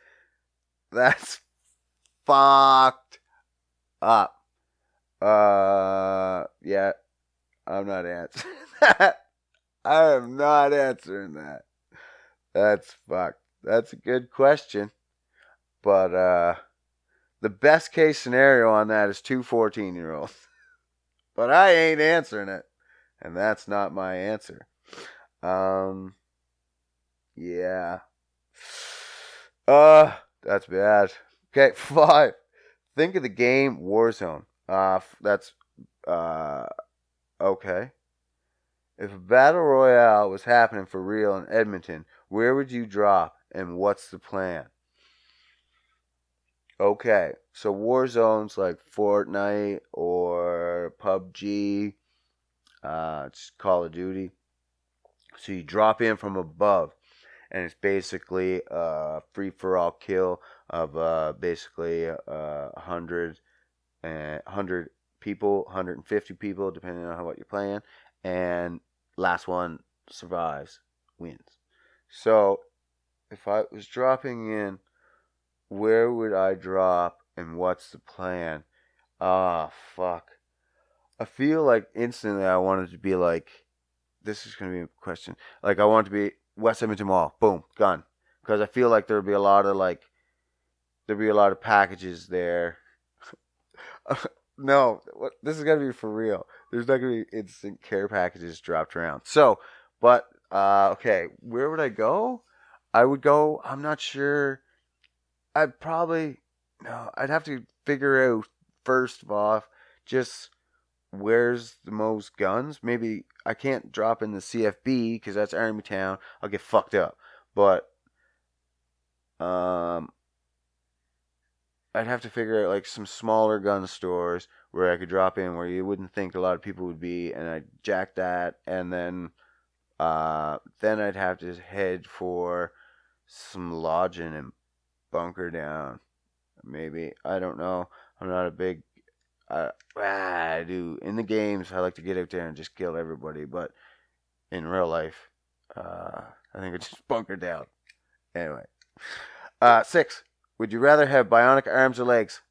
fucked up. Yeah, I'm not answering that. I am not answering that. That's fucked. That's a good question. But the best case scenario on that is 2 14-year-olds. But I ain't answering it. And that's not my answer. Yeah. That's bad. Okay, 5. Think of the game Warzone. That's okay. If a battle royale was happening for real in Edmonton, where would you drop and what's the plan? Okay, so Warzone's like Fortnite or PUBG, it's Call of Duty. So you drop in from above, and it's basically a free-for-all kill of basically 100 people, 150 people, depending on what you're playing, and last one survives, wins. So if I was dropping in, where would I drop and what's the plan? Fuck. I feel like instantly I wanted to be like, this is going to be a question. Like, I want to be West Edmonton Mall. Boom, gun. Because I feel like there'd be a lot of packages there. No, this is gonna be for real. There's not gonna be instant care packages dropped around. So, but okay, where would I go? I would go. I'm not sure. I'd probably no. I'd have to figure out first of all, just where's the most guns. Maybe I can't drop in the CFB because that's Army Town. I'll get fucked up. But I'd have to figure out like some smaller gun stores where I could drop in where you wouldn't think a lot of people would be, and I'd jack that, and then I'd have to head for some lodging and bunker down. Maybe I don't know. I'm not a big. I do in the games. I like to get out there and just kill everybody, but in real life, I think I just bunker down. Anyway, 6. Would you rather have bionic arms or legs?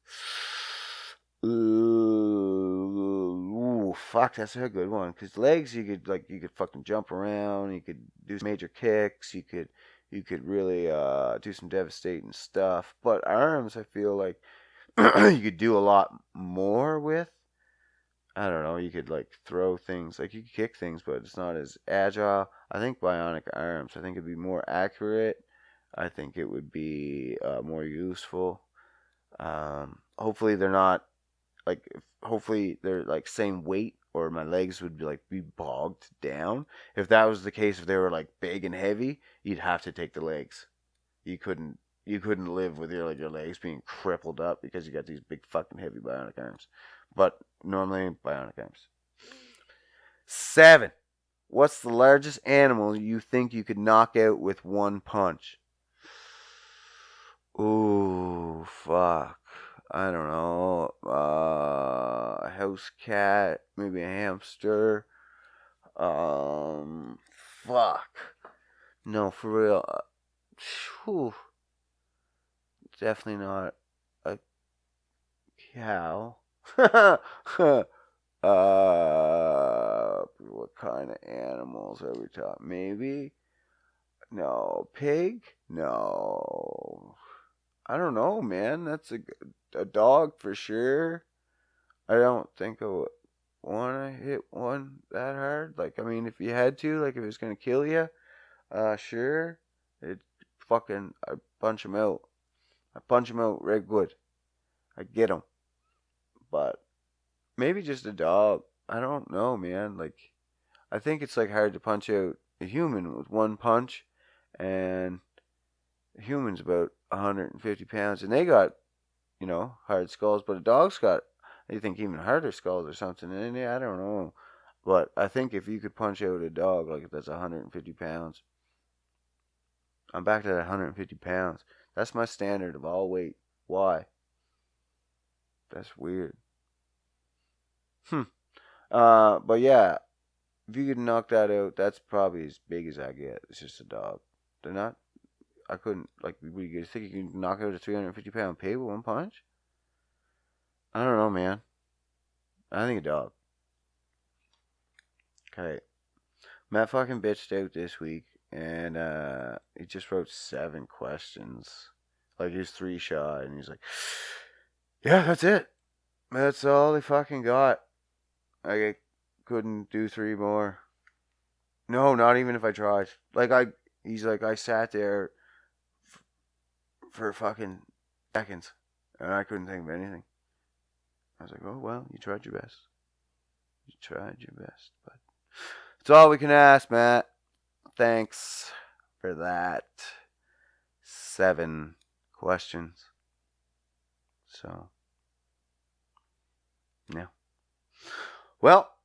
Ooh, fuck, that's a good one. Cause legs, you could fucking jump around. You could do major kicks. You could really do some devastating stuff. But arms, I feel like you could do a lot more with. I don't know. You could like throw things, like you could kick things, but it's not as agile. I think bionic arms. I think it'd be more accurate. I think it would be more useful. Hopefully they're not like. Hopefully they're like same weight, or my legs would be bogged down. If that was the case, if they were like big and heavy, you'd have to take the legs. You couldn't live with your legs being crippled up because you got these big fucking heavy bionic arms. But normally bionic arms. 7. What's the largest animal you think you could knock out with one punch? Ooh, fuck. I don't know, a house cat, maybe a hamster. Fuck. No, for real. Whew. Definitely not a cow. What kind of animals are we talking? Maybe? No. Pig? No. I don't know, man. That's a dog for sure. I don't think I would want to hit one that hard. Like, I mean, if you had to, like, if it was going to kill you, sure. I punch him out. I punch him out right good. I get him. But maybe just a dog. I don't know, man. Like, I think it's like hard to punch out a human with one punch, and a human's about 150 pounds, and they got, hard skulls, but a dog's got, I think, even harder skulls or something. And I don't know. But I think if you could punch out a dog, like, that's 150 pounds, I'm back to that 150 pounds. That's my standard of all weight. Why? That's weird. But yeah, if you could knock that out, that's probably as big as I get. It's just a dog. They're not. I couldn't, like, would you think you can knock out a 350-pound pig with one punch? I don't know, man. I think a dog. Okay. Matt fucking bitched out this week, and he just wrote 7 questions. Like, he's 3 shy, and he's like, yeah, that's it. That's all he fucking got. I couldn't do 3 more. No, not even if I tried. He's like, I sat there for fucking seconds, and I couldn't think of anything. I was like, oh, well, you tried your best. You tried your best, but it's all we can ask, Matt. Thanks for that. 7 questions. So, yeah. Well,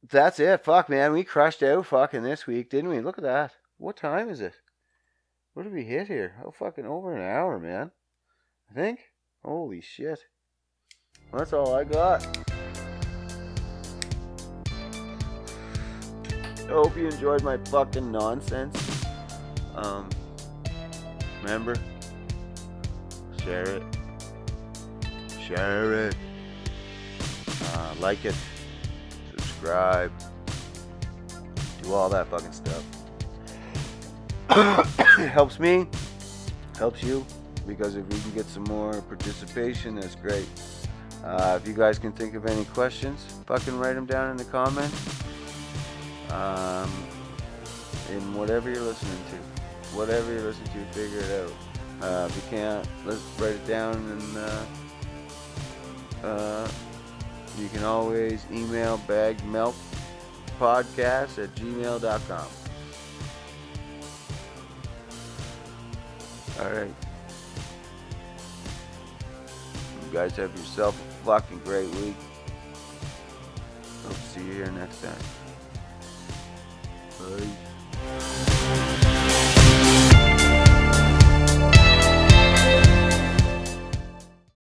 that's it. Fuck, man. We crushed out fucking this week, didn't we? Look at that. What time is it? What did we hit here? Oh, fucking over an hour, man. I think. Holy shit. Well, that's all I got. I hope you enjoyed my fucking nonsense. Remember, share it. Share it. Like it. Subscribe. Do all that fucking stuff. It helps me. Helps you. Because if we can get some more participation, that's great. If you guys can think of any questions, fucking write them down in the comments. In whatever you're listening to. Whatever you're listening to, figure it out. If you can't, let's write it down, and you can always email bagmilkpodcast@gmail.com. Alright. You guys have yourself a fucking great week. Hope to see you here next time. Bye.